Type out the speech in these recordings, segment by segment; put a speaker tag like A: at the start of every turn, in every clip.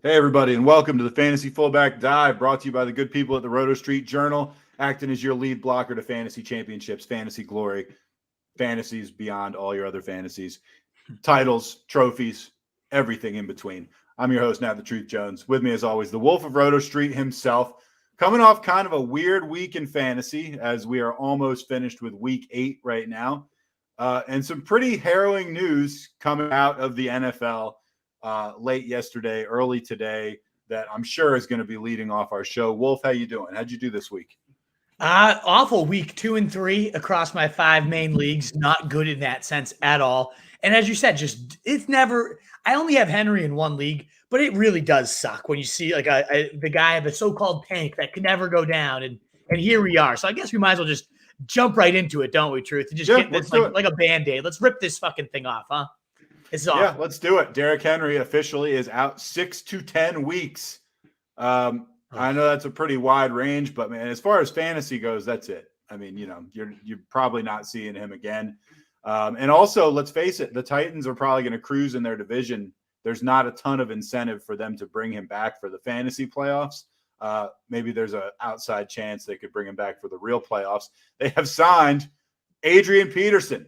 A: Hey, everybody, and welcome to the Fantasy Fullback Dive, brought to you by the good people at the Roto Street Journal, acting as your lead blocker to fantasy championships, fantasy glory, fantasies beyond all your other fantasies, titles, trophies, everything in between. I'm your host, Nat the Truth Jones. With me, as always, the Wolf of Roto Street himself, coming off kind of a weird week in fantasy, as we are almost finished with week 8 right now, and some pretty harrowing news coming out of the NFL. Late yesterday, early today, that I'm sure is going to be leading off our show. Wolf, how you doing? How'd you do this week?
B: Awful week 2 and 3 across my 5 main leagues. Not good in that sense at all. And as you said, I only have Henry in one league, but it really does suck when you see like the guy of the so-called tank that could never go down. And here we are. So I guess we might as well just jump right into it, don't we, Truth? And just get this like a Band-Aid. Let's rip this fucking thing off, huh?
A: Yeah, let's do it. Derrick Henry officially is out 6 to 10 weeks. I know that's a pretty wide range, but man, as far as fantasy goes, that's it. I mean, you're probably not seeing him again. And also, let's face it, the Titans are probably going to cruise in their division. There's not a ton of incentive for them to bring him back for the fantasy playoffs. Maybe there's an outside chance they could bring him back for the real playoffs. They have signed Adrian Peterson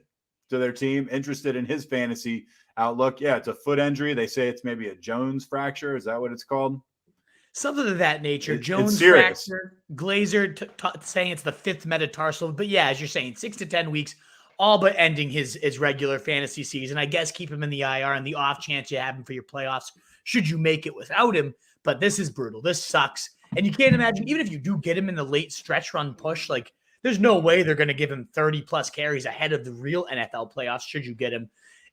A: to their team, interested in his fantasy outlook. Yeah, it's a foot injury. They say it's maybe a Jones fracture. Is that what it's called?
B: Something of that nature. Jones fracture. Glazer saying it's the 5th metatarsal. But yeah, as you're saying, 6 to 10 weeks, all but ending his regular fantasy season. I guess keep him in the IR and the off chance you have him for your playoffs should you make it without him. But this is brutal. This sucks. And you can't imagine, even if you do get him in the late stretch run push, like there's no way they're going to give him 30 plus carries ahead of the real NFL playoffs should you get him.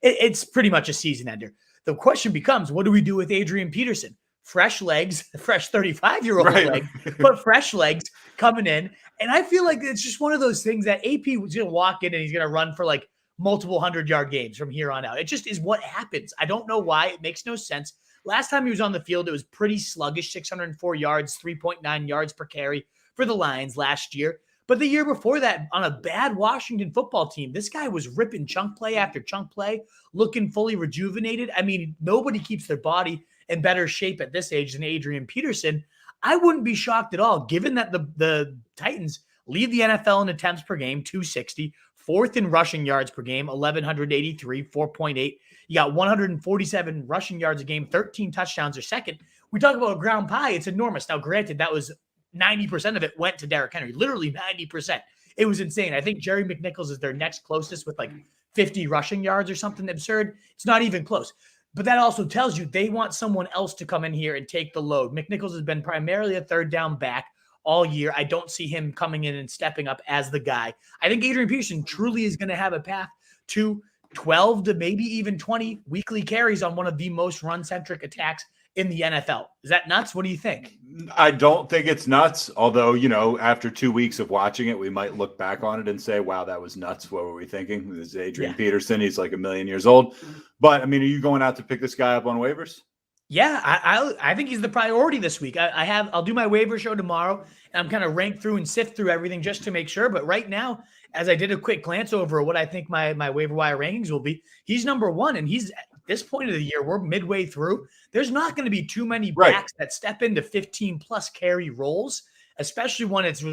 B: It's pretty much a season ender. The question becomes, what do we do with Adrian Peterson? Fresh legs, fresh 35-year-old leg, but fresh legs coming in. And I feel like it's just one of those things that AP was going to walk in and he's going to run for like multiple 100-yard games from here on out. It just is what happens. I don't know why. It makes no sense. Last time he was on the field, it was pretty sluggish, 604 yards, 3.9 yards per carry for the Lions last year. But the year before that, on a bad Washington football team, this guy was ripping chunk play after chunk play, looking fully rejuvenated. I mean, nobody keeps their body in better shape at this age than Adrian Peterson. I wouldn't be shocked at all, given that the Titans lead the NFL in attempts per game, 260, 4th in rushing yards per game, 1,183, 4.8. You got 147 rushing yards a game, 13 touchdowns are second. We talk about a ground pie. It's enormous. Now, granted, that was 90% of it went to Derrick Henry, literally 90%. It was insane. I think Jerry McNichols is their next closest with like 50 rushing yards or something absurd. It's not even close. But that also tells you they want someone else to come in here and take the load. McNichols has been primarily a third down back all year. I don't see him coming in and stepping up as the guy. I think Adrian Peterson truly is going to have a path to 12 to maybe even 20 weekly carries on one of the most run-centric attacks in the NFL. Is that nuts? What do you think?
A: I don't think it's nuts. Although, after 2 weeks of watching it, we might look back on it and say, wow, that was nuts. What were we thinking? This is Adrian Peterson. He's like 1,000,000 years old. But, I mean, are you going out to pick this guy up on waivers?
B: Yeah, I think he's the priority this week. I'll do my waiver show tomorrow, and I'm kind of rank through and sift through everything just to make sure. But right now, as I did a quick glance over what I think my waiver wire rankings will be, he's number 1, and he's at this point of the year, we're midway through. There's not going to be too many backs that step into 15-plus carry roles, especially when it's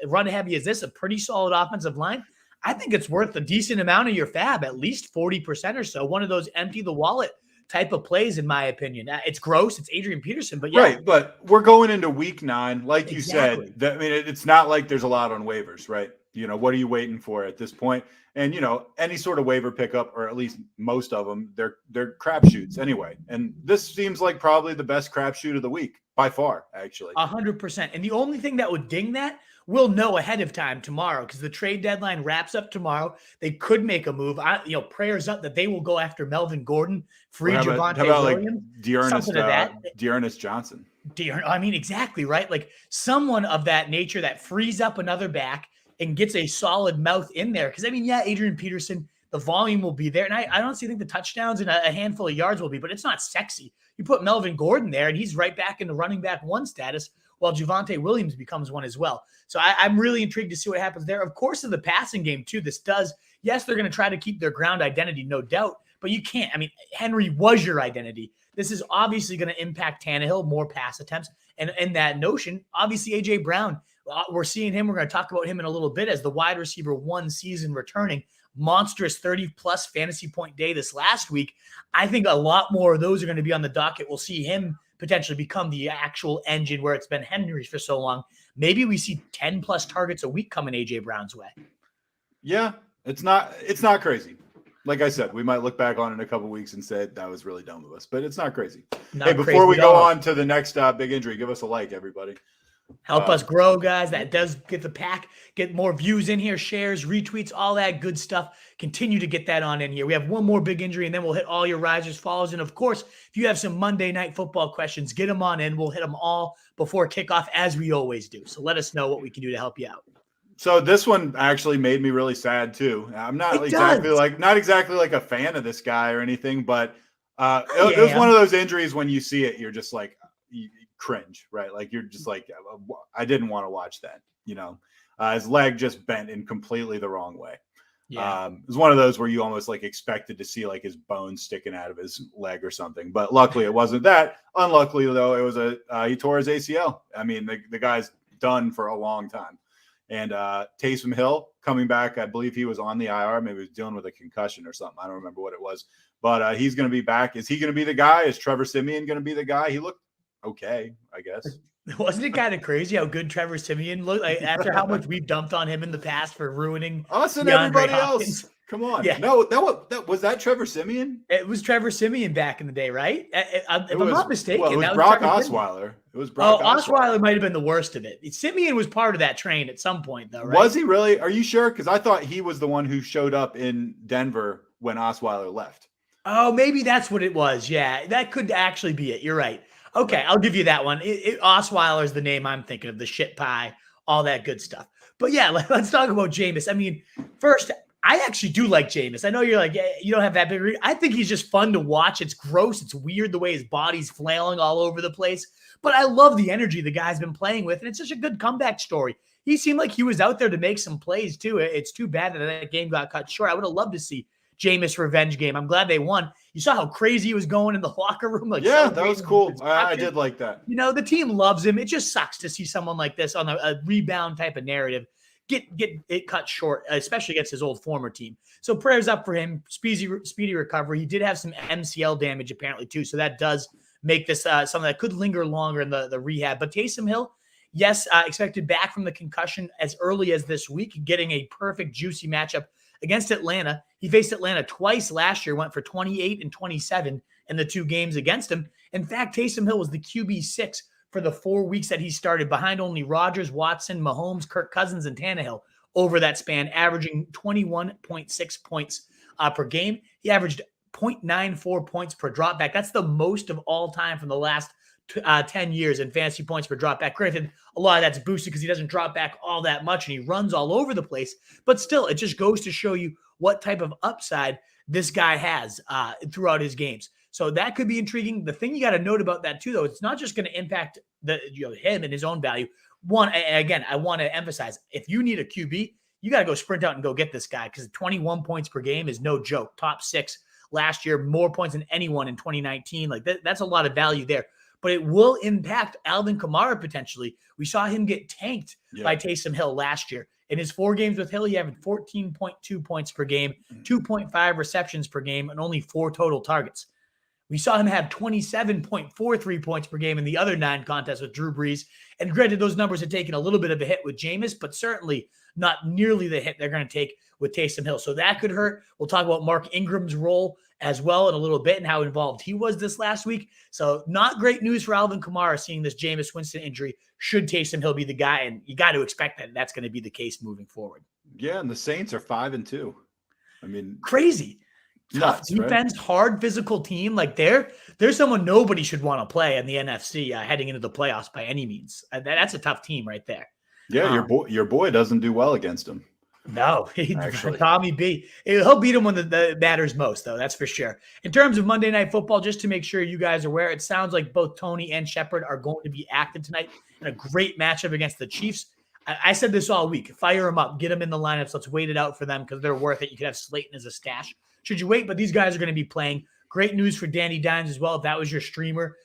B: run heavy as this, a pretty solid offensive line. I think it's worth a decent amount of your fab, at least 40% or so. One of those empty the wallet type of plays, in my opinion. It's gross. It's Adrian Peterson, but yeah.
A: Right, but we're going into week 9. Like you said, it's not like there's a lot on waivers, right? What are you waiting for at this point? And, any sort of waiver pickup, or at least most of them, they're crapshoots anyway. And this seems like probably the best crapshoot of the week by far, actually.
B: 100%. And the only thing that would ding that, we'll know ahead of time tomorrow because the trade deadline wraps up tomorrow. They could make a move. Prayers up that they will go after Melvin Gordon, free Javonte Williams.
A: Dearness Johnson.
B: I mean, exactly, right? Like someone of that nature that frees up another back and gets a solid mouth in there. Because, I mean, Adrian Peterson, the volume will be there. And I honestly think the touchdowns and a handful of yards will be, but it's not sexy. You put Melvin Gordon there, and he's right back into running back 1 status, while Javonte Williams becomes 1 as well. So I'm really intrigued to see what happens there. Of course, in the passing game, too, yes, they're going to try to keep their ground identity, no doubt, but you can't. I mean, Henry was your identity. This is obviously going to impact Tannehill, more pass attempts. And that notion, obviously, A.J. Brown, we're seeing him. We're going to talk about him in a little bit as the wide receiver 1 season returning. Monstrous 30-plus fantasy point day this last week. I think a lot more of those are going to be on the docket. We'll see him potentially become the actual engine where it's been Henry's for so long. Maybe we see 10-plus targets a week coming A.J. Brown's way.
A: Yeah, it's not crazy. Like I said, we might look back on it in a couple weeks and say that was really dumb of us, but it's not crazy. Hey, before we go on to the next big injury, give us a like, everybody.
B: Help us grow, guys. That does get the pack, get more views in here, shares, retweets, all that good stuff. Continue to get that on in here. We have one more big injury, and then we'll hit all your risers, falls. And, of course, if you have some Monday Night Football questions, get them on in. We'll hit them all before kickoff, as we always do. So let us know what we can do to help you out.
A: So this one actually made me really sad too. I'm not exactly like a fan of this guy or anything, but it was one of those injuries when you see it, you're just like, you cringe, right? Like you're just like, I didn't want to watch that. His leg just bent in completely the wrong way. Yeah. It was one of those where you almost like expected to see like his bones sticking out of his leg or something, but luckily it wasn't that. Unluckily though, it was he tore his ACL. I mean, the guy's done for a long time. And Taysom Hill coming back, I believe he was on the IR. Maybe he was dealing with a concussion or something. I don't remember what it was. But he's going to be back. Is he going to be the guy? Is Trevor Siemian going to be the guy? He looked okay, I guess.
B: Wasn't it kind of crazy how good Trevor Siemian looked after how much we've dumped on him in the past for ruining
A: us and everybody else? Come on. Yeah. No, was that Trevor Siemian?
B: It was Trevor Siemian back in the day, right? If I'm not mistaken.
A: Well, it was Brock Osweiler. It was Brock
B: Osweiler might have been the worst of it. Siemian was part of that train at some point, though, right?
A: Was he really? Are you sure? Because I thought he was the one who showed up in Denver when Osweiler left.
B: Oh, maybe that's what it was. Yeah, that could actually be it. You're right. Okay, I'll give you that one. Osweiler is the name I'm thinking of, the shit pie, all that good stuff. But yeah, let's talk about Jameis. I mean, first, I actually do like Jameis. I know you're like, yeah, you don't have that big read. I think he's just fun to watch. It's gross. It's weird the way his body's flailing all over the place. But I love the energy the guy's been playing with, and it's such a good comeback story. He seemed like he was out there to make some plays, too. It's too bad that game got cut short. I would have loved to see Jameis revenge game. I'm glad they won. You saw how crazy he was going in the locker room.
A: Yeah, that was cool. I did like that.
B: The team loves him. It just sucks to see someone like this on a rebound type of narrative get it cut short, especially against his old former team. So prayers up for him. Speedy recovery. He did have some MCL damage apparently too, so that does make this something that could linger longer in the rehab. But Taysom Hill, yes, expected back from the concussion as early as this week, getting a perfect juicy matchup against Atlanta. He faced Atlanta twice last year, went for 28 and 27 in the 2 games against him. In fact, Taysom Hill was the QB6 for the 4 weeks that he started, behind only Rodgers, Watson, Mahomes, Kirk Cousins, and Tannehill over that span, averaging 21.6 points per game. He averaged 0.94 points per dropback. That's the most of all time from the last 10 years in fantasy points per dropback. Granted, a lot of that's boosted because he doesn't drop back all that much and he runs all over the place. But still, it just goes to show you what type of upside this guy has throughout his games. So that could be intriguing. The thing you got to note about that too, though, it's not just going to impact him and his own value. One, again, I want to emphasize, if you need a QB, you got to go sprint out and go get this guy because 21 points per game is no joke. Top 6 last year, more points than anyone in 2019. Like that's a lot of value there. But it will impact Alvin Kamara potentially. We saw him get tanked by Taysom Hill last year. In his 4 games with Hill, he averaged 14.2 points per game, 2.5 receptions per game, and only 4 total targets. We saw him have 27.43 points per game in the other 9 contests with Drew Brees. And granted, those numbers had taken a little bit of a hit with Jameis, but certainly not nearly the hit they're going to take with Taysom Hill. So that could hurt. We'll talk about Mark Ingram's role as well in a little bit and how involved he was this last week. So not great news for Alvin Kamara seeing this Jameis Winston injury. Should Taysom Hill be the guy? And you got to expect that that's going to be the case moving forward.
A: Yeah, and the Saints are 5-2. I mean,
B: crazy. Tough defense, right? Hard physical team. Like they're someone nobody should want to play in the NFC heading into the playoffs by any means. That's a tough team right there.
A: Yeah, your boy doesn't do well against him.
B: No, Tommy B. He'll beat him when the matters most, though. That's for sure. In terms of Monday Night Football, just to make sure you guys are aware, it sounds like both Tony and Shepard are going to be active tonight in a great matchup against the Chiefs. I said this all week. Fire them up. Get them in the lineups. Let's wait it out for them because they're worth it. You could have Slayton as a stash should you wait, but these guys are going to be playing. Great news for Danny Dimes as well. If that was your streamer,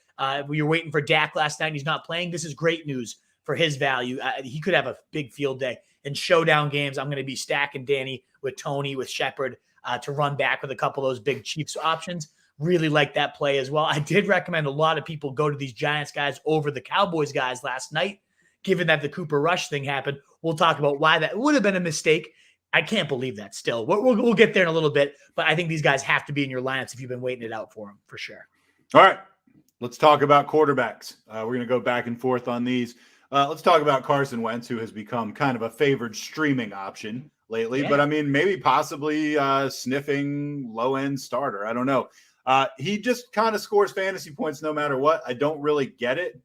B: you're waiting for Dak last night and he's not playing, this is great news for his value. He could have a big field day. In showdown games, I'm going to be stacking Danny with Tony, with Shepard to run back with a couple of those big Chiefs options. Really like that play as well. I did recommend a lot of people go to these Giants guys over the Cowboys guys last night, given that the Cooper Rush thing happened. We'll talk about why that would have been a mistake. I can't believe that still. We'll get there in a little bit, but I think these guys have to be in your lineups if you've been waiting it out for them, for sure.
A: All right, let's talk about quarterbacks. We're going to go back and forth on these. Let's talk about Carson Wentz, who has become kind of a favored streaming option lately, but I mean, maybe possibly sniffing low-end starter. I don't know. He just kind of scores fantasy points no matter what. I don't really get it.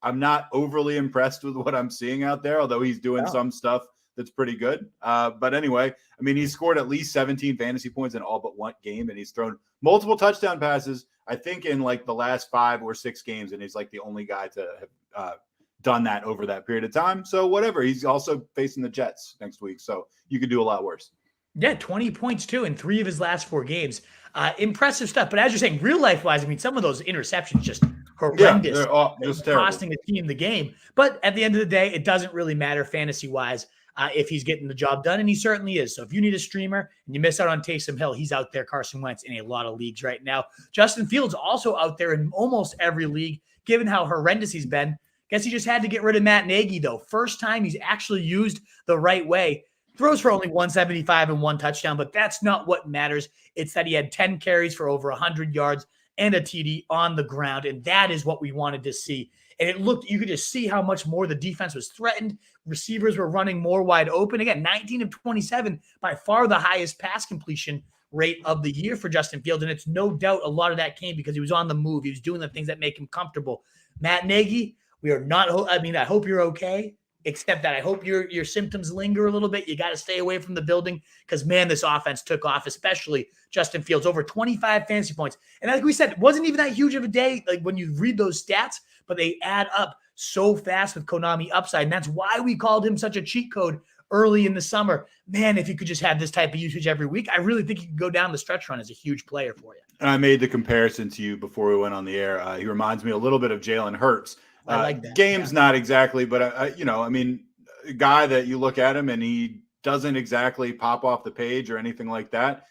A: I'm not overly impressed with what I'm seeing out there, although he's doing some stuff that's pretty good. But anyway, I mean, he's scored at least 17 fantasy points in all but one game, and he's thrown multiple touchdown passes, I think, in like the last 5 or 6 games, and he's like the only guy to have done that over that period of time. So whatever. He's also facing the Jets next week, so you could do a lot worse.
B: Yeah, 20 points too in 3 of his last 4 games. Impressive stuff. But as you're saying, real life wise, I mean, some of those interceptions just horrendous.
A: Yeah, they're just
B: costing the team the game. But at the end of the day, it doesn't really matter fantasy wise if he's getting the job done, and he certainly is. So if you need a streamer and you miss out on Taysom Hill, he's out there. Carson Wentz in a lot of leagues right now. Justin Fields also out there in almost every league, given how horrendous he's been. Guess he just had to get rid of Matt Nagy, though. First time he's actually used the right way. Throws for only 175 and 1 touchdown, but that's not what matters. It's that he had 10 carries for over 100 yards and a TD on the ground, and that is what we wanted to see. And it looked, you could just see how much more the defense was threatened. Receivers were running more wide open. Again, 19 of 27, by far the highest pass completion rate of the year for Justin Fields, and it's no doubt a lot of that came because he was on the move. He was doing the things that make him comfortable. Matt Nagy, we are not, I mean, I hope you're okay. Except that I hope your symptoms linger a little bit. You got to stay away from the building because, man, this offense took off, especially Justin Fields, over 25 fantasy points. And like we said, it wasn't even that huge of a day like when you read those stats, but they add up so fast with Konami upside. And that's why we called him such a cheat code early in the summer. Man, if you could just have this type of usage every week, I really think he could go down the stretch run as a huge player for you.
A: And I made the comparison to you before we went on the air. He reminds me a little bit of Jalen Hurts.
B: I like that.
A: Game's not exactly, but I mean, a guy that you look at him and he doesn't exactly pop off the page or anything like that.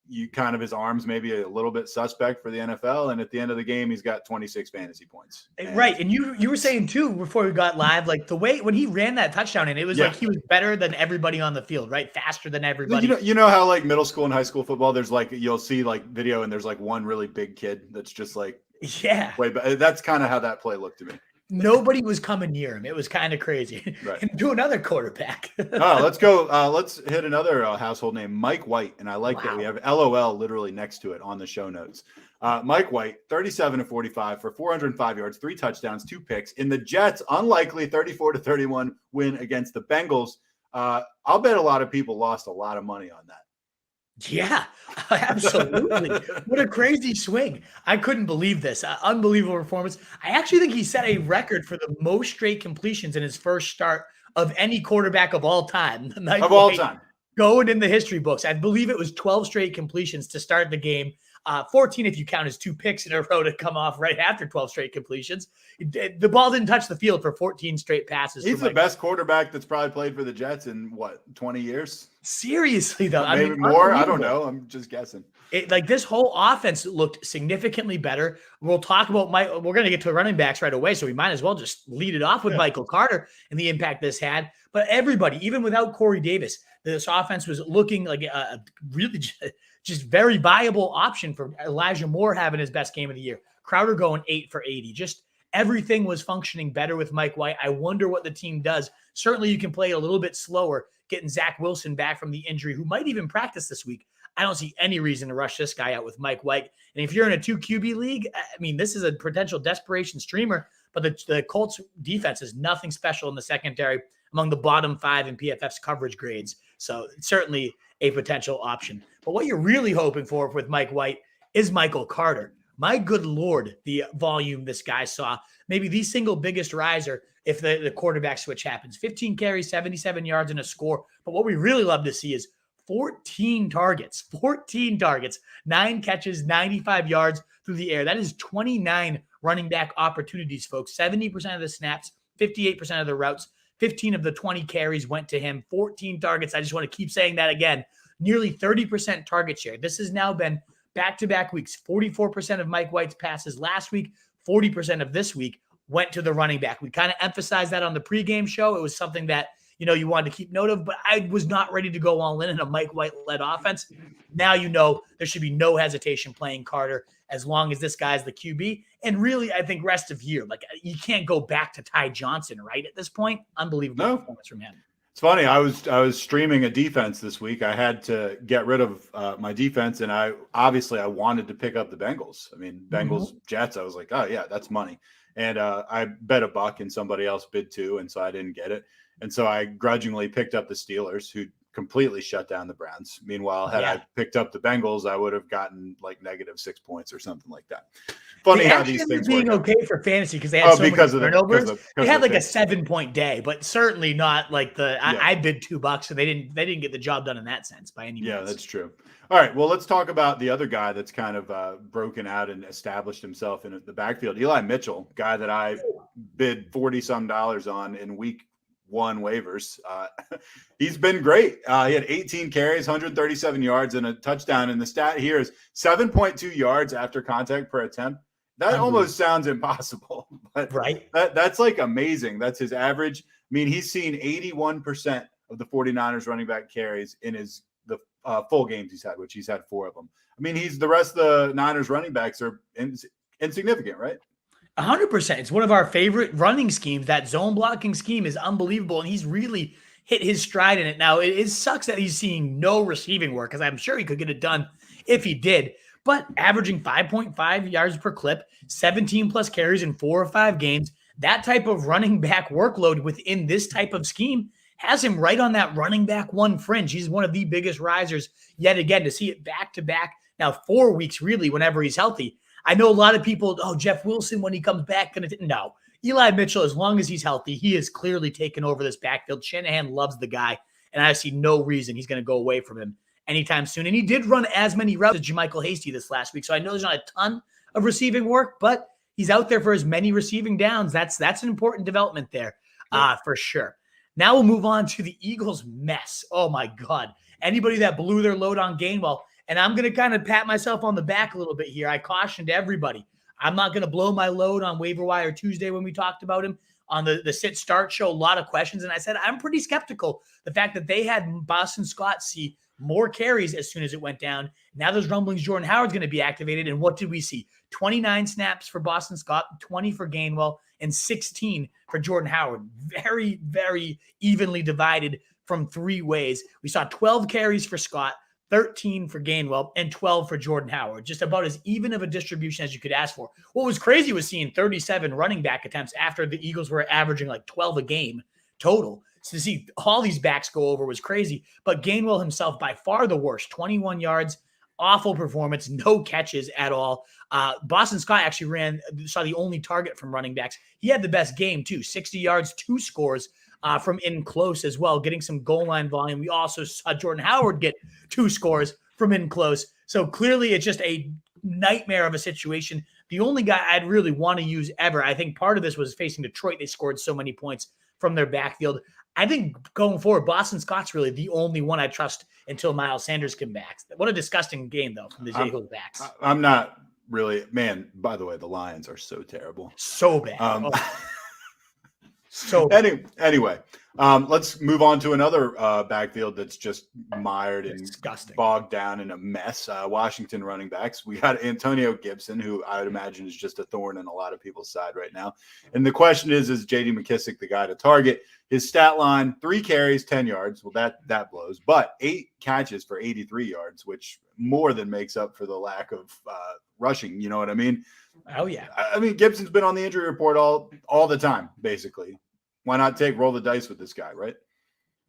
A: You kind of his arms maybe a little bit suspect for the NFL, and at the end of the game, he's got 26 fantasy points.
B: Right, and you were saying too before we got live, like the way when he ran that touchdown, and it was like he was better than everybody on the field, right? Faster than everybody.
A: You know how like middle school and high school football, there's like you'll see like video, and there's like one really big kid that's just like.
B: Yeah.
A: But that's kind of how that play looked to me.
B: Nobody was coming near him. It was kind of crazy.
A: Right.
B: And do another quarterback.
A: Let's go. Let's hit another household name, Mike White. And I like that we have LOL literally next to it on the show notes. Mike White, 37 of 45 for 405 yards, 3 touchdowns, 2 picks in the Jets' unlikely 34-31 win against the Bengals. I'll bet a lot of people lost a lot of money on that.
B: Yeah, absolutely. What a crazy swing. I couldn't believe this. Unbelievable performance. I actually think he set a record for the most straight completions in his first start of any quarterback of all time.
A: Of all time.
B: Going in the history books. I believe it was 12 straight completions to start the game. 14 if you count his 2 picks in a row to come off right after 12 straight completions. The ball didn't touch the field for 14 straight passes.
A: He's the best quarterback that's probably played for the Jets in, 20 years?
B: Seriously, though.
A: Maybe more. I don't know. I'm just guessing.
B: This whole offense looked significantly better. We'll talk about we're going to get to running backs right away, so we might as well just lead it off with Michael Carter and the impact this had. But everybody, even without Corey Davis, this offense was looking like a really just very viable option for Elijah Moore having his best game of the year. Crowder going 8 for 80. Just everything was functioning better with Mike White. I wonder what the team does. Certainly you can play it a little bit slower, getting Zach Wilson back from the injury, who might even practice this week. I don't see any reason to rush this guy out with Mike White. And if you're in a 2 QB league, I mean, this is a potential desperation streamer, but the Colts defense is nothing special in the secondary, among the bottom 5 in PFF's coverage grades. So certainly a potential option. But what you're really hoping for with Mike White is Michael Carter. My good Lord, the volume this guy saw. Maybe the single biggest riser if the quarterback switch happens. 15 carries, 77 yards, and a score. But what we really love to see is 14 targets, 9 catches, 95 yards through the air. That is 29 running back opportunities, folks. 70% of the snaps, 58% of the routes, 15 of the 20 carries went to him, 14 targets. I just want to keep saying that again. Nearly 30% target share. This has now been back-to-back weeks. 44% of Mike White's passes last week, 40% of this week went to the running back. We kind of emphasized that on the pregame show. It was something that, you wanted to keep note of, but I was not ready to go all in a Mike White-led offense. Now there should be no hesitation playing Carter as long as this guy's the QB. And really, I think rest of year, you can't go back to Ty Johnson, right? At this point, unbelievable performance from him.
A: It's funny. I was streaming a defense this week. I had to get rid of my defense, and I wanted to pick up the Bengals. I mean, Bengals Jets. I was like, oh yeah, that's money. And I bet $1 and somebody else bid $2, and so I didn't get it. And so I grudgingly picked up the Steelers, who completely shut down the Browns. Meanwhile, had I picked up the Bengals, I would have gotten -6 points or something like that. Funny how these things
B: being
A: work
B: okay for fantasy because they had so many turnovers. They had like a 7-point day, but certainly not like I bid $2, so they didn't get the job done in that sense by any means.
A: Yeah, that's true. All right, well, let's talk about the other guy that's kind of broken out and established himself in the backfield. Eli Mitchell, guy that I bid $40-some on in week 1 waivers. He's been great. He had 18 carries, 137 yards, and a touchdown. And the stat here is 7.2 yards after contact per attempt. That almost sounds impossible, but
B: right.
A: That's like amazing. That's his average. I mean, he's seen 81% of the 49ers running back carries in the full games he's had, which he's had 4 of them. I mean, the rest of the Niners running backs are insignificant, right?
B: 100%. It's one of our favorite running schemes. That zone blocking scheme is unbelievable, and he's really hit his stride in it. Now, it sucks that he's seeing no receiving work because I'm sure he could get it done if he did. But averaging 5.5 yards per clip, 17-plus carries in 4 or 5 games, that type of running back workload within this type of scheme has him right on that running back 1 fringe. He's one of the biggest risers yet again to see it back-to-back. Now, 4 weeks really whenever he's healthy. I know a lot of people, Jeff Wilson, when he comes back, no. Eli Mitchell, as long as he's healthy, he has clearly taken over this backfield. Shanahan loves the guy, and I see no reason he's going to go away from him anytime soon. And he did run as many routes as JaMychal Hasty this last week, so I know there's not a ton of receiving work, but he's out there for as many receiving downs. That's an important development there, for sure. Now we'll move on to the Eagles' mess. Oh, my God. Anybody that blew their load on Gainwell, and I'm going to kind of pat myself on the back a little bit here. I cautioned everybody. I'm not going to blow my load on Waiver Wire Tuesday when we talked about him on the sit start show. A lot of questions. And I said, I'm pretty skeptical. The fact that they had Boston Scott see more carries as soon as it went down. Now there's rumblings Jordan Howard's going to be activated. And what did we see? 29 snaps for Boston Scott, 20 for Gainwell, and 16 for Jordan Howard. Very, very evenly divided from 3 ways. We saw 12 carries for Scott, 13 for Gainwell, and 12 for Jordan Howard. Just about as even of a distribution as you could ask for. What was crazy was seeing 37 running back attempts after the Eagles were averaging like 12 a game total. So to see all these backs go over was crazy. But Gainwell himself, by far the worst, 21 yards, awful performance, no catches at all. Boston Scott actually saw the only target from running backs. He had the best game too, 60 yards, 2 scores. From in close as well, getting some goal line volume. We also saw Jordan Howard get 2 scores from in close. So clearly it's just a nightmare of a situation. The only guy I'd really want to use ever, I think part of this was facing Detroit. They scored so many points from their backfield. I think going forward, Boston Scott's really the only one I trust until Miles Sanders comes back. What a disgusting game, though, from the Eagles backs.
A: I'm not really – man, by the way, the Lions are so terrible.
B: So bad. So
A: anyway, let's move on to another backfield that's just mired and
B: disgusting,
A: bogged down in a mess. Washington running backs. We got Antonio Gibson, who I would imagine is just a thorn in a lot of people's side right now. And the question is J.D. McKissic the guy to target? His stat line: 3 carries, 10 yards. Well, that blows. But 8 catches for 83 yards, which more than makes up for the lack of rushing. You know what I mean?
B: Oh, yeah.
A: I mean, Gibson's been on the injury report all the time, basically. Why not roll the dice with this guy, right?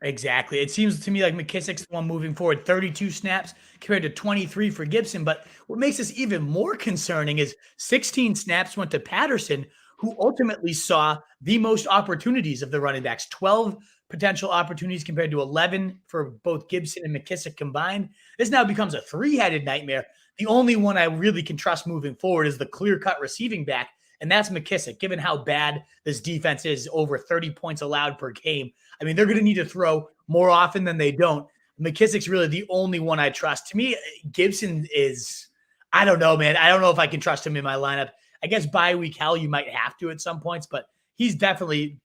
B: Exactly. It seems to me like McKissic's the one moving forward. 32 snaps compared to 23 for Gibson. But what makes this even more concerning is 16 snaps went to Patterson, who ultimately saw the most opportunities of the running backs, 12 potential opportunities compared to 11 for both Gibson and McKissick combined. This now becomes a three-headed nightmare. The only one I really can trust moving forward is the clear-cut receiving back, and that's McKissick, given how bad this defense is, over 30 points allowed per game. I mean, they're going to need to throw more often than they don't. McKissick's really the only one I trust. To me, Gibson is, I don't know, man. I don't know if I can trust him in my lineup. I guess bye week hell, you might have to at some points, but he's definitely,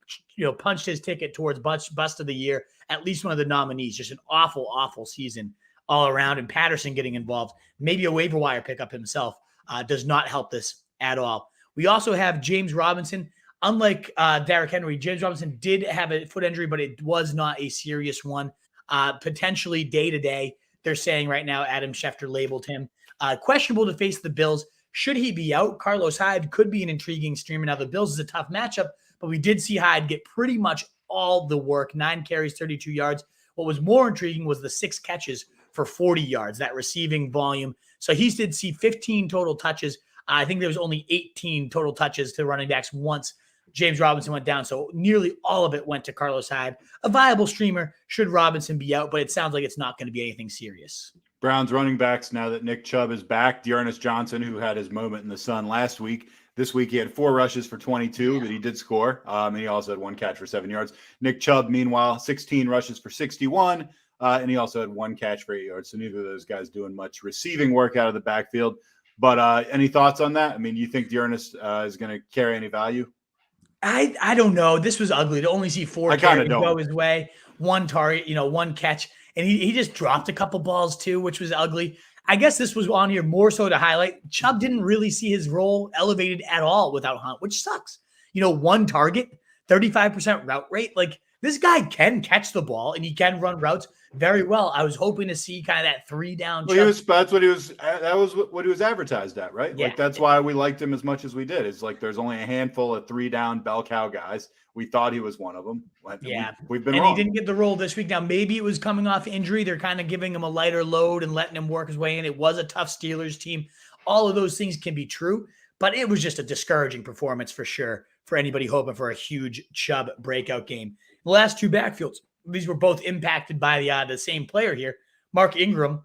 B: punched his ticket towards bust of the year, at least one of the nominees. Just an awful, awful season all around. And Patterson getting involved, maybe a waiver wire pickup himself, does not help this at all. We also have James Robinson. Unlike Derrick Henry, James Robinson did have a foot injury, but it was not a serious one. Potentially day-to-day, they're saying right now, Adam Schefter labeled him. Questionable to face the Bills. Should he be out? Carlos Hyde could be an intriguing streamer. Now, the Bills is a tough matchup, but we did see Hyde get pretty much all the work, 9 carries, 32 yards. What was more intriguing was the 6 catches for 40 yards, that receiving volume. So he did see 15 total touches. I think there was only 18 total touches to running backs once James Robinson went down. So nearly all of it went to Carlos Hyde. A viable streamer should Robinson be out, but it sounds like it's not going to be anything serious.
A: Browns running backs, now that Nick Chubb is back, Dearness Johnson, who had his moment in the sun last week. This week he had 4 rushes for 22, but he did score. And he also had 1 catch for 7 yards. Nick Chubb, meanwhile, 16 rushes for 61. And he also had 1 catch for 8 yards. So neither of those guys doing much receiving work out of the backfield. But any thoughts on that? I mean, you think Dearness is going to carry any value?
B: I don't know. This was ugly to only see 4 carries go his way, 1 target, 1 catch. And he just dropped a couple balls too, which was ugly. I guess this was on here more so to highlight Chubb didn't really see his role elevated at all without Hunt, which sucks. 1 target, 35% route rate. Like, this guy can catch the ball and he can run routes very well. I was hoping to see kind of that 3 down.
A: Well, that was what he was advertised at, right?
B: Yeah.
A: Like, that's why we liked him as much as we did. It's like there's only a handful of 3 down bell cow guys. We thought he was one of them.
B: Yeah.
A: We've been
B: wrong.
A: And
B: he didn't get the role this week. Now, maybe it was coming off injury. They're kind of giving him a lighter load and letting him work his way in. It was a tough Steelers team. All of those things can be true, but it was just a discouraging performance for sure for anybody hoping for a huge Chubb breakout game. The last 2 backfields, these were both impacted by the same player here. Mark Ingram,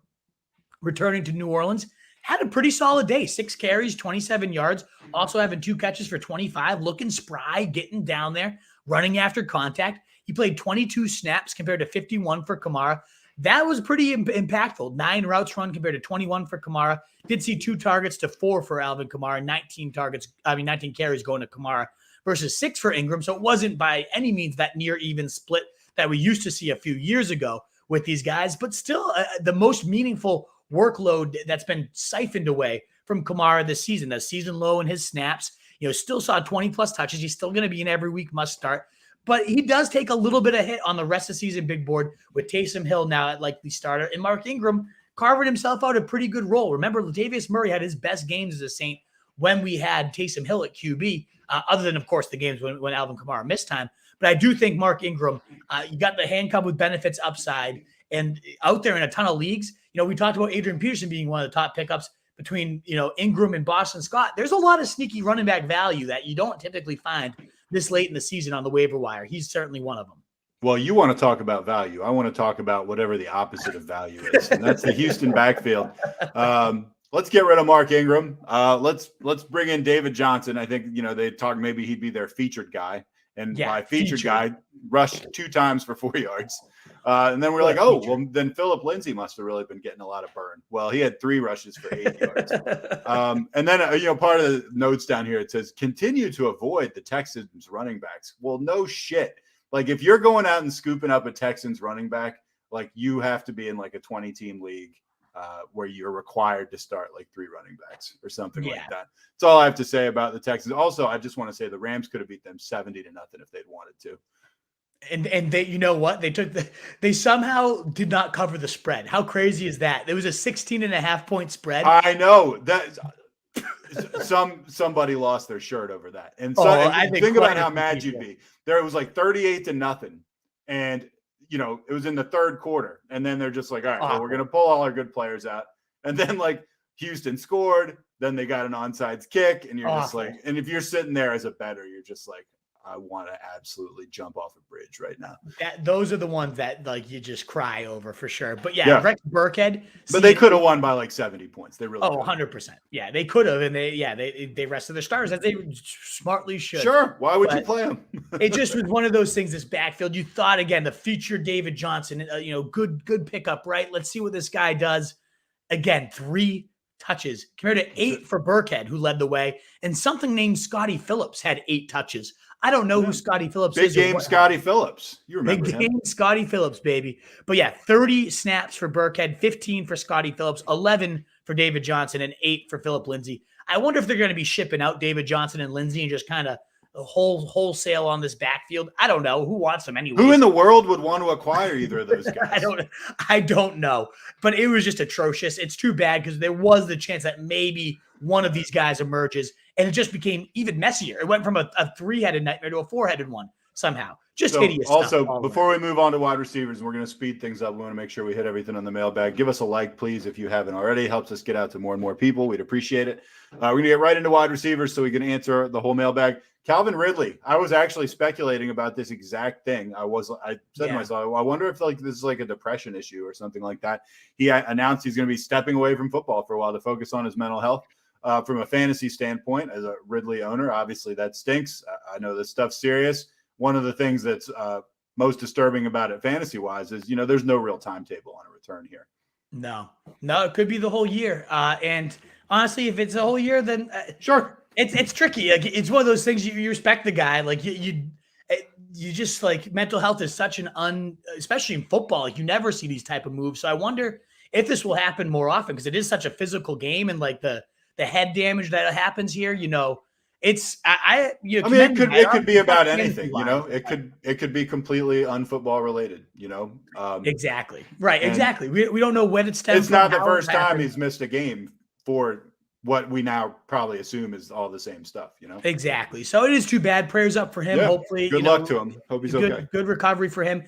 B: returning to New Orleans, had a pretty solid day. 6 carries, 27 yards, also having 2 catches for 25, looking spry, getting down there, running after contact. He played 22 snaps compared to 51 for Kamara. That was pretty impactful. 9 routes run compared to 21 for Kamara. Did see 2 targets to 4 for Alvin Kamara, 19 carries going to Kamara versus 6 for Ingram. So it wasn't by any means that near even split that we used to see a few years ago with these guys, but still the most meaningful workload that's been siphoned away from Kamara this season. The season low in his snaps, still saw 20 plus touches. He's still going to be an every week must start, but he does take a little bit of hit on the rest of the season big board with Taysom Hill now at likely starter and Mark Ingram carving himself out a pretty good role. Remember, Latavius Murray had his best games as a Saint when we had Taysom Hill at QB, other than, of course, the games when Alvin Kamara missed time. But I do think Mark Ingram, you got the handcuff with benefits upside and out there in a ton of leagues. We talked about Adrian Peterson being one of the top pickups between, Ingram and Boston Scott. There's a lot of sneaky running back value that you don't typically find this late in the season on the waiver wire. He's certainly one of them.
A: Well, you want to talk about value. I want to talk about whatever the opposite of value is, and that's the Houston backfield. Let's get rid of Mark Ingram. Let's bring in David Johnson. I think, they talked maybe he'd be their featured guy. And my featured guy rushed 2 times for 4 yards. And then we're like, well, then Phillip Lindsay must have really been getting a lot of burn. Well, he had 3 rushes for 8 yards. And then, part of the notes down here, it says, continue to avoid the Texans running backs. Well, no shit. Like, if you're going out and scooping up a Texans running back, like, you have to be in like a 20-team league where you're required to start like 3 running backs or something like that. That's all I have to say about the Texans. Also, I just want to say the Rams could have beat them 70-0 if they'd wanted to.
B: And they, you know what? They somehow did not cover the spread. How crazy is that? There was a 16.5 point spread.
A: I know that somebody lost their shirt over that. And so and think about how mad you'd be. There it was like 38-0. And it was in the 3rd quarter. And then they're just like, all right, well, we're going to pull all our good players out. And then like Houston scored. then they got an onside kick, and you're just
B: Awful.
A: like, and if you're sitting there as a bettor, you're just like, I want to absolutely jump off a bridge right now.
B: Those are the ones that like you just cry over for sure. But yeah. Rex Burkhead.
A: But they could have won by like 70 points. They really
B: 100%. Yeah, they could have, and they rested their stars as they smartly should.
A: Sure. Why would you play them?
B: It just was one of those things. This backfield, you thought again, the future David Johnson, good pickup, right? Let's see what this guy does. Again, 3 touches compared to 8 for Burkhead, who led the way, and something named Scotty Phillips had 8 touches. I don't know who Scotty Phillips is.
A: Big game Scotty Phillips. You remember
B: Big game Scotty Phillips, baby. But yeah, 30 snaps for Burkhead, 15 for Scotty Phillips, 11 for David Johnson, and 8 for Phillip Lindsay. I wonder if they're going to be shipping out David Johnson and Lindsay and just kind of wholesale on this backfield. I don't know. Who wants them anyway?
A: Who in the world would want to acquire either of those guys?
B: I don't know. But it was just atrocious. It's too bad because there was the chance that maybe one of these guys emerges, and it just became even messier. It went from a 3-headed nightmare to a 4-headed one somehow. Just hideous stuff.
A: Also, before we move on to wide receivers, we're going to speed things up. We want to make sure we hit everything on the mailbag. Give us a like, please, if you haven't already. It helps us get out to more and more people. We'd appreciate it. We're going to get right into wide receivers so we can answer the whole mailbag. Calvin Ridley. I was actually speculating about this exact thing. I said to myself, I wonder if like this is like a depression issue or something like that. He announced he's going to be stepping away from football for a while to focus on his mental health. From a fantasy standpoint, as a Ridley owner, obviously that stinks. I know this stuff's serious. One of the things that's most disturbing about it fantasy-wise is, there's no real timetable on a return here.
B: No, it could be the whole year. And honestly, if it's a whole year, then
A: sure.
B: It's tricky. Like, it's one of those things you respect the guy. Like you just like mental health is such especially in football, like you never see these type of moves. So I wonder if this will happen more often because it is such a physical game and like the head damage that happens here, it's
A: it could be about anything, it could be completely unfootball related,
B: Exactly. Right. Exactly. We don't know when it's
A: It's not the first time he's missed a game for what we now probably assume is all the same stuff,
B: Exactly. So it is too bad. Prayers up for him.
A: Yeah.
B: Hopefully,
A: good luck to him. Hope he's okay.
B: Good recovery for him.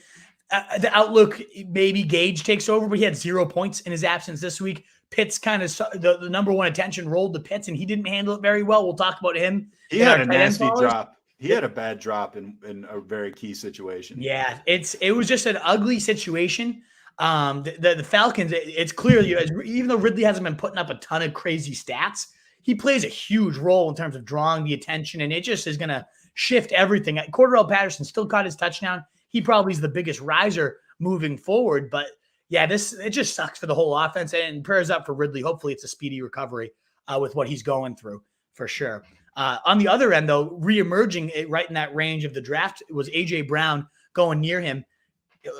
B: The outlook, maybe Gage takes over, but he had 0 points in his absence this week. Pitts kind of the number one attention rolled to Pitts, and he didn't handle it very well. We'll talk about him.
A: He had a nasty drop. He had a bad drop in a very key situation.
B: Yeah, it was just an ugly situation. The Falcons, it's clear, even though Ridley hasn't been putting up a ton of crazy stats, he plays a huge role in terms of drawing the attention, and it just is going to shift everything. Cordarrelle Patterson still caught his touchdown. He probably is the biggest riser moving forward, but yeah, it just sucks for the whole offense, and prayers up for Ridley. Hopefully it's a speedy recovery with what he's going through for sure. On the other end, though, reemerging right in that range of the draft was A.J. Brown going near him.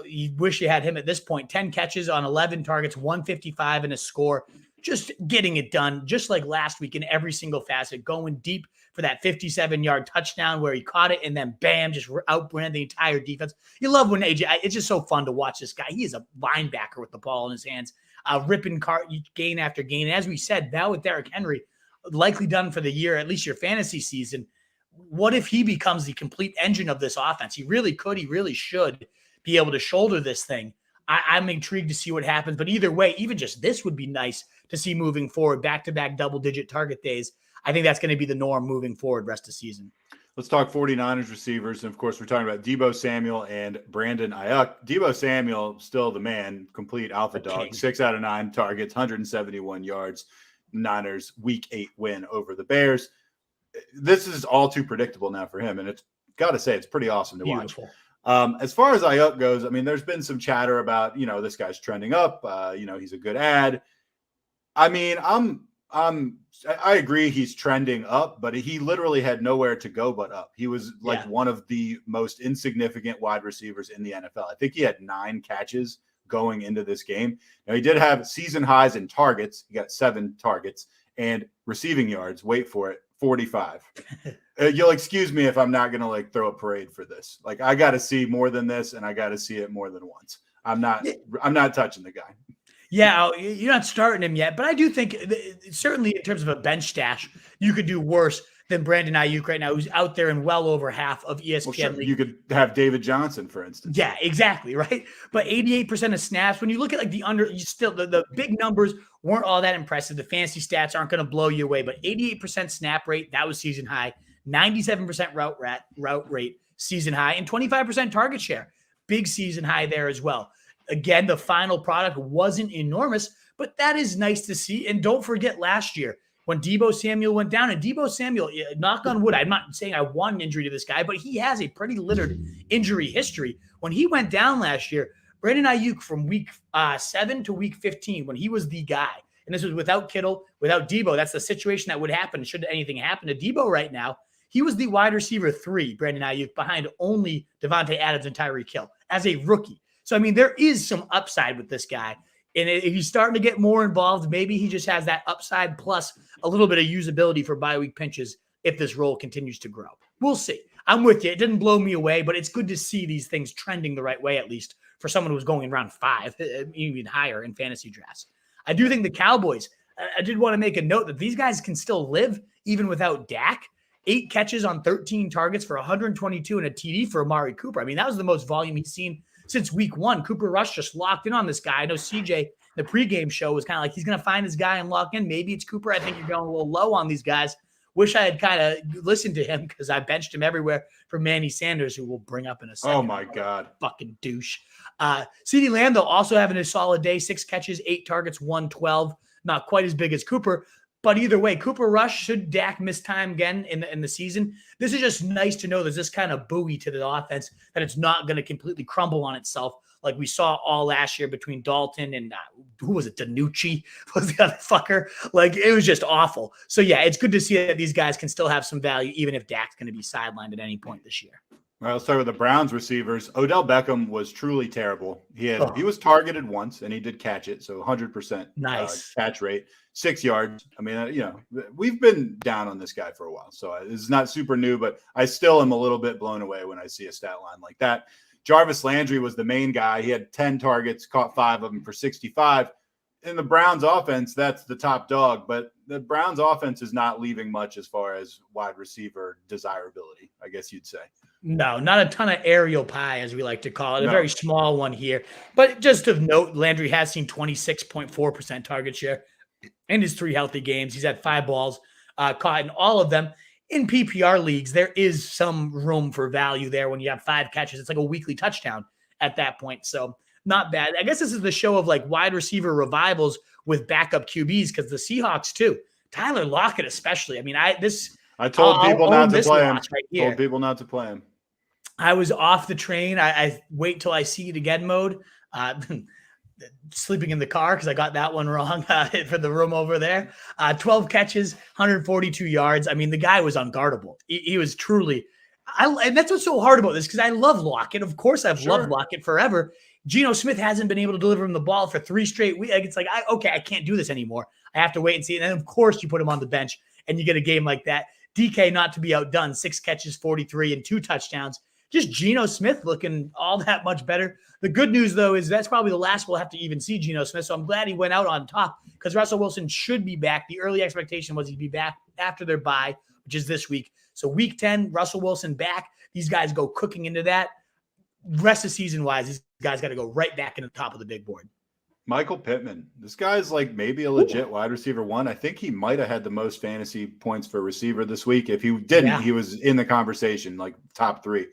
B: You wish you had him at this point. 10 catches on 11 targets, 155 in a score. Just getting it done, just like last week in every single facet, going deep for that 57-yard touchdown where he caught it and then bam, just outran the entire defense. You love when AJ, it's just so fun to watch this guy. He is a linebacker with the ball in his hands, ripping gain after gain. And as we said, now with Derrick Henry, likely done for the year, at least your fantasy season, what if he becomes the complete engine of this offense? He really could, he really should be able to shoulder this thing. I'm intrigued to see what happens. But either way, even just this would be nice to see moving forward, back-to-back double-digit target days. I think that's going to be the norm moving forward rest of the season.
A: Let's talk 49ers receivers. And, of course, we're talking about Deebo Samuel and Brandon Ayuk. Deebo Samuel, still the man, complete alpha dog, 6 out of 9 targets, 171 yards. Niners week 8 win over the Bears. This is all too predictable now for him. And it's got to say, it's pretty awesome to watch. As far as Ayuk goes, I mean, there's been some chatter about, this guy's trending up. He's a good ad. I mean, I agree he's trending up, but he literally had nowhere to go but up. He was one of the most insignificant wide receivers in the NFL. I think he had 9 catches going into this game. Now, he did have season highs in targets. He got 7 targets and receiving yards. Wait for it. 45. You'll excuse me if I'm not going to throw a parade for this. I got to see more than this, and I got to see it more than once. I'm not touching the guy.
B: Yeah, you're not starting him yet, but I do think certainly in terms of a bench stash, you could do worse than Brandon Ayuk right now, who's out there in well over half of ESPN.
A: Well, sure.
B: League.
A: You could have David Johnson, for instance.
B: Yeah, exactly, right? But 88% of snaps, when you look at like the big numbers weren't all that impressive. The fantasy stats aren't going to blow you away, but 88% snap rate, that was season high. 97% route rate, season high, and 25% target share. Big season high there as well. Again, the final product wasn't enormous, but that is nice to see. And don't forget last year when Deebo Samuel went down, and Deebo Samuel, knock on wood, I'm not saying I want an injury to this guy, but he has a pretty littered injury history. When he went down last year, Brandon Ayuk from week 7 to week 15, when he was the guy, and this was without Kittle, without Deebo, that's the situation that would happen should anything happen to Deebo right now. He was the wide receiver 3, Brandon Ayuk, behind only Devontae Adams and Tyreek Hill as a rookie. So, I mean, there is some upside with this guy. And if he's starting to get more involved, maybe he just has that upside plus a little bit of usability for bye-week pinches if this role continues to grow. We'll see. I'm with you. It didn't blow me away, but it's good to see these things trending the right way, at least for someone who's going in round 5, even higher in fantasy drafts. I do think the Cowboys, I did want to make a note that these guys can still live even without Dak. 8 catches on 13 targets for 122 and a TD for Amari Cooper. I mean, that was the most volume he's seen since week 1. Cooper Rush just locked in on this guy. I know CJ, the pregame show, was kind of like, he's going to find his guy and lock in. Maybe it's Cooper. I think you're going a little low on these guys. Wish I had kind of listened to him because I benched him everywhere for Manny Sanders, who we'll bring up in a second.
A: Oh, my God.
B: Fucking douche. CeeDee Lamb, though, also having a solid day. 6 catches, 8 targets, 112. Not quite as big as Cooper. But either way, Cooper Rush, should Dak miss time again in the season, this is just nice to know there's this kind of buoy to the offense that it's not going to completely crumble on itself like we saw all last year between Dalton and who was it? DiNucci was the other fucker. Like, it was just awful. So, yeah, it's good to see that these guys can still have some value even if Dak's going to be sidelined at any point this year.
A: All right, let's start with the Browns receivers. Odell Beckham was truly terrible. He was targeted once, and he did catch it, so 100%
B: nice
A: catch rate, 6 yards. I mean, we've been down on this guy for a while, so this is not super new, but I still am a little bit blown away when I see a stat line like that. Jarvis Landry was the main guy. He had 10 targets, caught 5 of them for 65. In the Browns offense, that's the top dog, but the Browns offense is not leaving much as far as wide receiver desirability, I guess you'd say.
B: No, not a ton of aerial pie, as we like to call it. A very small one here. But just of note, Landry has seen 26.4% target share in his 3 healthy games. He's had 5 balls caught in all of them. In PPR leagues, there is some room for value there when you have 5 catches. It's like a weekly touchdown at that point. So not bad. I guess this is the show of like wide receiver revivals with backup QBs because the Seahawks too. Tyler Lockett especially. I mean, I told people not to play him.
A: Told people not to play him.
B: I was off the train. I wait till I see it again mode. Sleeping in the car because I got that one wrong for the room over there. 12 catches, 142 yards. I mean, the guy was unguardable. He was truly and that's what's so hard about this because I love Lockett. Of course, I've loved Lockett forever. Geno Smith hasn't been able to deliver him the ball for 3 straight weeks. It's like, I can't do this anymore. I have to wait and see. And then, of course, you put him on the bench and you get a game like that. DK not to be outdone. 6 catches, 43, and 2 touchdowns. Just Geno Smith looking all that much better. The good news, though, is that's probably the last we'll have to even see Geno Smith. So I'm glad he went out on top because Russell Wilson should be back. The early expectation was he'd be back after their bye, which is this week. So week 10, Russell Wilson back. These guys go cooking into that. Rest of season-wise, these guys got to go right back in the top of the big board.
A: Michael Pittman. This guy's like maybe a legit wide receiver 1. I think he might have had the most fantasy points for receiver this week. If he didn't, he was in the conversation, like top 3.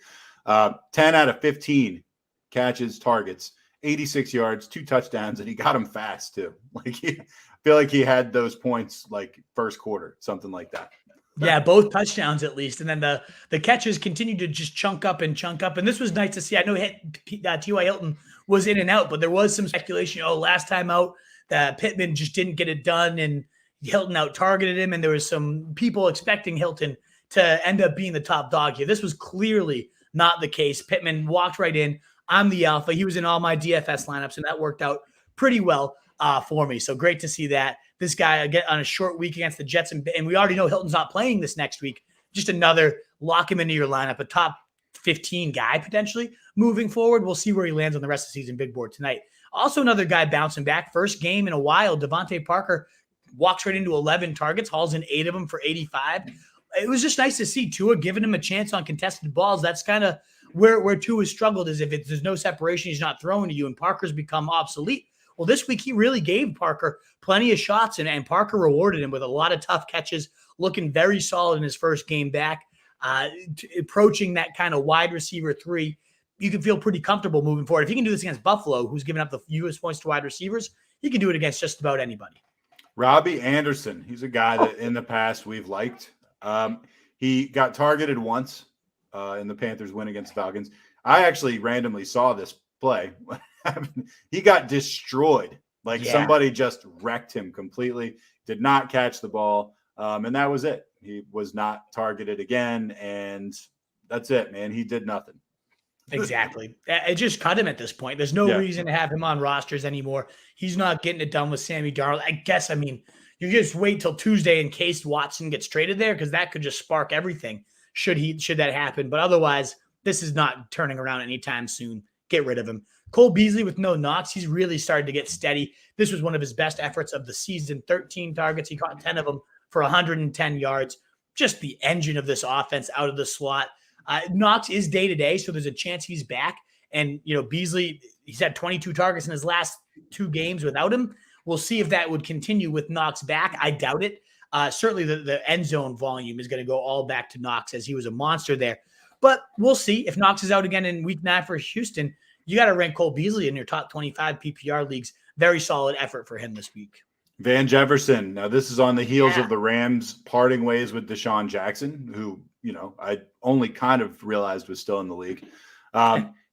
A: 10 out of 15 catches, targets, 86 yards, 2 touchdowns, and he got them fast too. Like I feel like he had those points like first quarter, something like that.
B: Yeah, both touchdowns at least. And then the catches continued to just chunk up. And this was nice to see. I know T.Y. Hilton was in and out, but there was some speculation. Last time out, Pittman just didn't get it done and Hilton out-targeted him. And there was some people expecting Hilton to end up being the top dog here. This was clearly not the case. Pittman walked right in. I'm the alpha. He was in all my DFS lineups, and that worked out pretty well for me. So great to see that. This guy again on a short week against the Jets, and we already know Hilton's not playing this next week. Just another lock him into your lineup, a top 15 guy potentially moving forward. We'll see where he lands on the rest of the season big board tonight. Also another guy bouncing back. First game in a while, Devonta Parker walks right into 11 targets, hauls in 8 of them for 85. it was just nice to see Tua giving him a chance on contested balls. That's kind of where Tua has struggled, is if there's no separation, he's not throwing to you, and Parker's become obsolete. Well, this week he really gave Parker plenty of shots, and Parker rewarded him with a lot of tough catches, looking very solid in his first game back, approaching that kind of wide receiver 3. You can feel pretty comfortable moving forward. If he can do this against Buffalo, who's giving up the fewest points to wide receivers, he can do it against just about anybody.
A: Robbie Anderson, he's a guy that in the past we've liked. He got targeted once in the Panthers win against Falcons. I actually randomly saw this play. He got destroyed. Somebody just wrecked him completely, did not catch the ball, and that was it. He was not targeted again, and that's it, man. He did nothing.
B: Exactly. It just cut him at this point. There's no reason to have him on rosters anymore. He's not getting it done with Sammy Darnold. I mean, you just wait till Tuesday in case Watson gets traded there, because that could just spark everything should that happen. But otherwise, this is not turning around anytime soon. Get rid of him. Cole Beasley with no knocks. He's really started to get steady. This was one of his best efforts of the season. 13 targets. He caught 10 of them for 110 yards. Just the engine of this offense out of the slot. Knox is day-to-day, so there's a chance he's back. And, Beasley, he's had 22 targets in his last 2 games without him. We'll see if that would continue with Knox back. I doubt it. Certainly the end zone volume is going to go all back to Knox, as he was a monster there. But we'll see if Knox is out again in week 9 for Houston. You got to rank Cole Beasley in your top 25 PPR leagues. Very solid effort for him this week. Van
A: Jefferson. Now, this is on the heels of the Rams parting ways with Desean Jackson, who, I only kind of realized was still in the league.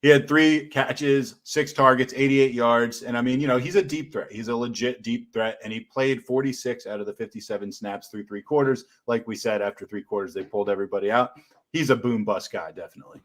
A: He had 3 catches, 6 targets, 88 yards. And I mean, he's a deep threat. He's a legit deep threat. And he played 46 out of the 57 snaps through 3 quarters. Like we said, after 3 quarters, they pulled everybody out. He's a boom bust guy, definitely.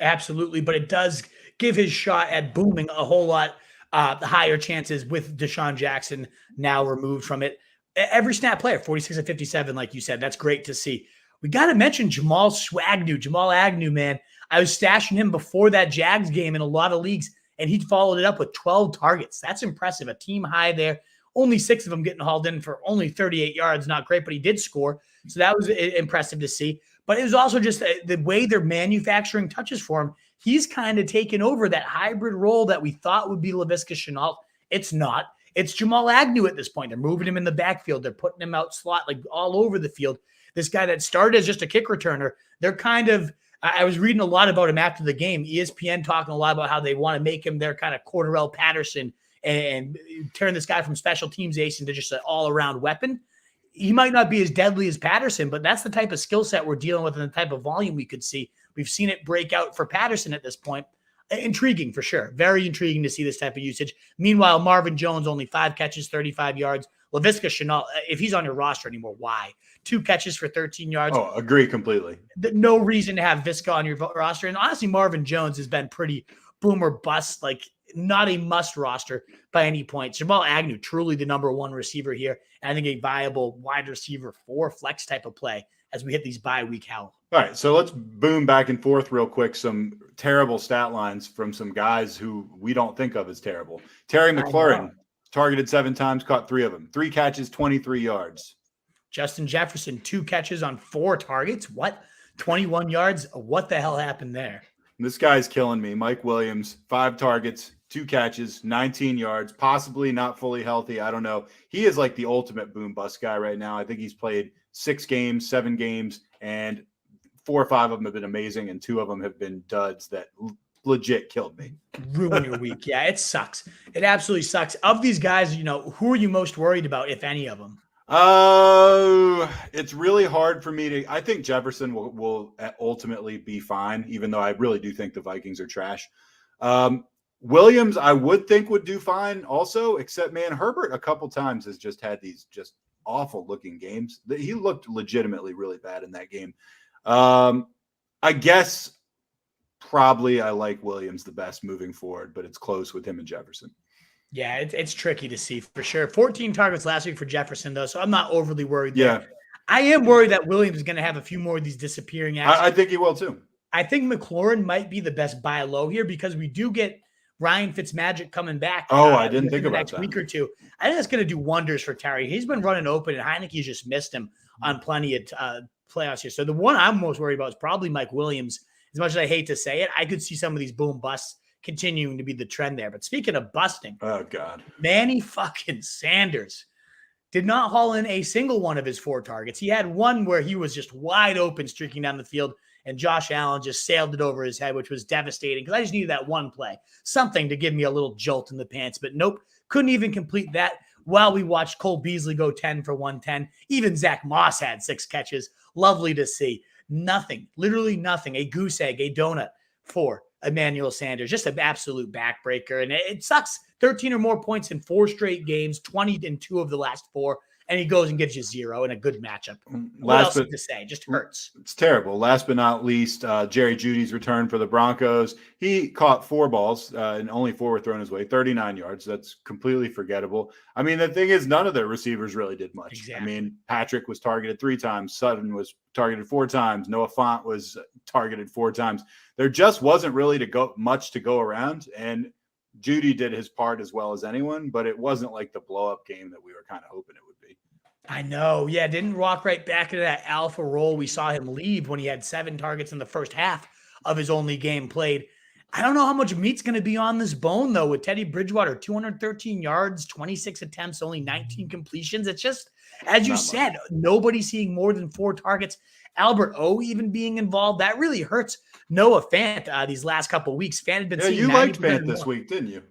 B: Absolutely. But it does give his shot at booming a whole lot higher chances with Desean Jackson now removed from it. Every snap player, 46 and 57, like you said, that's great to see. We got to mention Jamal Agnew, man. I was stashing him before that Jags game in a lot of leagues, and he followed it up with 12 targets. That's impressive. A team high there. Only 6 of them getting hauled in for only 38 yards. Not great, but he did score. So that was impressive to see. But it was also just the way they're manufacturing touches for him. He's kind of taken over that hybrid role that we thought would be Laviska Shenault. It's not. It's Jamal Agnew at this point. They're moving him in the backfield. They're putting him out slot, like all over the field. This guy that started as just a kick returner, they're kind of – I was reading a lot about him after the game. ESPN talking a lot about how they want to make him their kind of Cordarrelle Patterson and turn this guy from special teams ace into just an all-around weapon. He might not be as deadly as Patterson, but that's the type of skill set we're dealing with and the type of volume we could see. We've seen it break out for Patterson at this point. Intriguing for sure. Very intriguing to see this type of usage. Meanwhile, Marvin Jones, only 5 catches, 35 yards. Laviska Shenault, if he's on your roster anymore, why? 2 catches for 13 yards.
A: Oh, agree completely.
B: No reason to have Viska on your roster. And honestly, Marvin Jones has been pretty boom or bust, like not a must roster by any point. Jamal Agnew, truly the number 1 receiver here. And I think a viable wide receiver 4 flex type of play as we hit these bye week hell.
A: All right, so let's boom back and forth real quick. Some terrible stat lines from some guys who we don't think of as terrible. Terry McLaurin targeted 7 times, caught 3 of them. 3 catches, 23 yards.
B: Justin Jefferson, 2 catches on 4 targets. What? 21 yards? What the hell happened there?
A: This guy's killing me. Mike Williams, 5 targets, 2 catches, 19 yards, possibly not fully healthy. I don't know. He is like the ultimate boom bust guy right now. I think he's played 6 games, 7 games, and 4 or 5 of them have been amazing, and 2 of them have been duds that legit killed me.
B: Ruin your week. Yeah, it sucks. It absolutely sucks. Of these guys, who are you most worried about, if any of them?
A: It's really hard for me to – I think Jefferson will ultimately be fine, even though I really do think the Vikings are trash. Williams, I would think would do fine also, except, man, Herbert a couple times has just had these just awful-looking games. He looked legitimately really bad in that game. I guess probably I like Williams the best moving forward, but it's close with him and Jefferson.
B: Yeah, it's tricky to see for sure. 14 targets last week for Jefferson, though, so I'm not overly worried there.
A: Yeah.
B: I am worried that Williams is going to have a few more of these disappearing actions.
A: I think he will too.
B: I think McLaurin might be the best buy low here because we do get Ryan Fitzmagic coming back.
A: I didn't think about
B: the next
A: that.
B: Week or two. I think that's going to do wonders for Terry. He's been running open, and Heineke's just missed him on plenty of playoffs here. So the one I'm most worried about is probably Mike Williams. As much as I hate to say it, I could see some of these boom busts continuing to be the trend there. But speaking of busting,
A: oh God,
B: Manny fucking Sanders did not haul in a single one of his 4 targets. He had one where he was just wide open streaking down the field, and Josh Allen just sailed it over his head, which was devastating because I just needed that one play, something to give me a little jolt in the pants. But nope, couldn't even complete that. While we watched Cole Beasley go 10 for 110, even Zach Moss had 6 catches. Lovely to see. Nothing, literally nothing, a goose egg, a donut for Emmanuel Sanders, just an absolute backbreaker. And it sucks. 13 or more points in 4 straight games, 20 in 2 of the last 4, and he goes and gives you 0 in a good matchup. What else to say? Just hurts.
A: It's terrible. Last but not least, Jerry Judy's return for the Broncos. He caught 4 balls, and only 4 were thrown his way, 39 yards. That's completely forgettable. I mean, the thing is, none of their receivers really did much. Exactly. I mean, Patrick was targeted 3 times. Sutton was targeted 4 times. Noah Fant was targeted 4 times. There just wasn't really much to go around, and Judy did his part as well as anyone, but it wasn't like the blow-up game that we were kind of hoping it would be.
B: I know. Yeah, didn't walk right back into that alpha role. We saw him leave when he had 7 targets in the first half of his only game played. I don't know how much meat's going to be on this bone, though, with Teddy Bridgewater, 213 yards, 26 attempts, only 19 completions. It's just, as you said, nobody seeing more than 4 targets. Albert O even being involved, that really hurts Noah Fant these last couple of weeks. Fant had been seeing
A: you liked Fant this week, didn't you?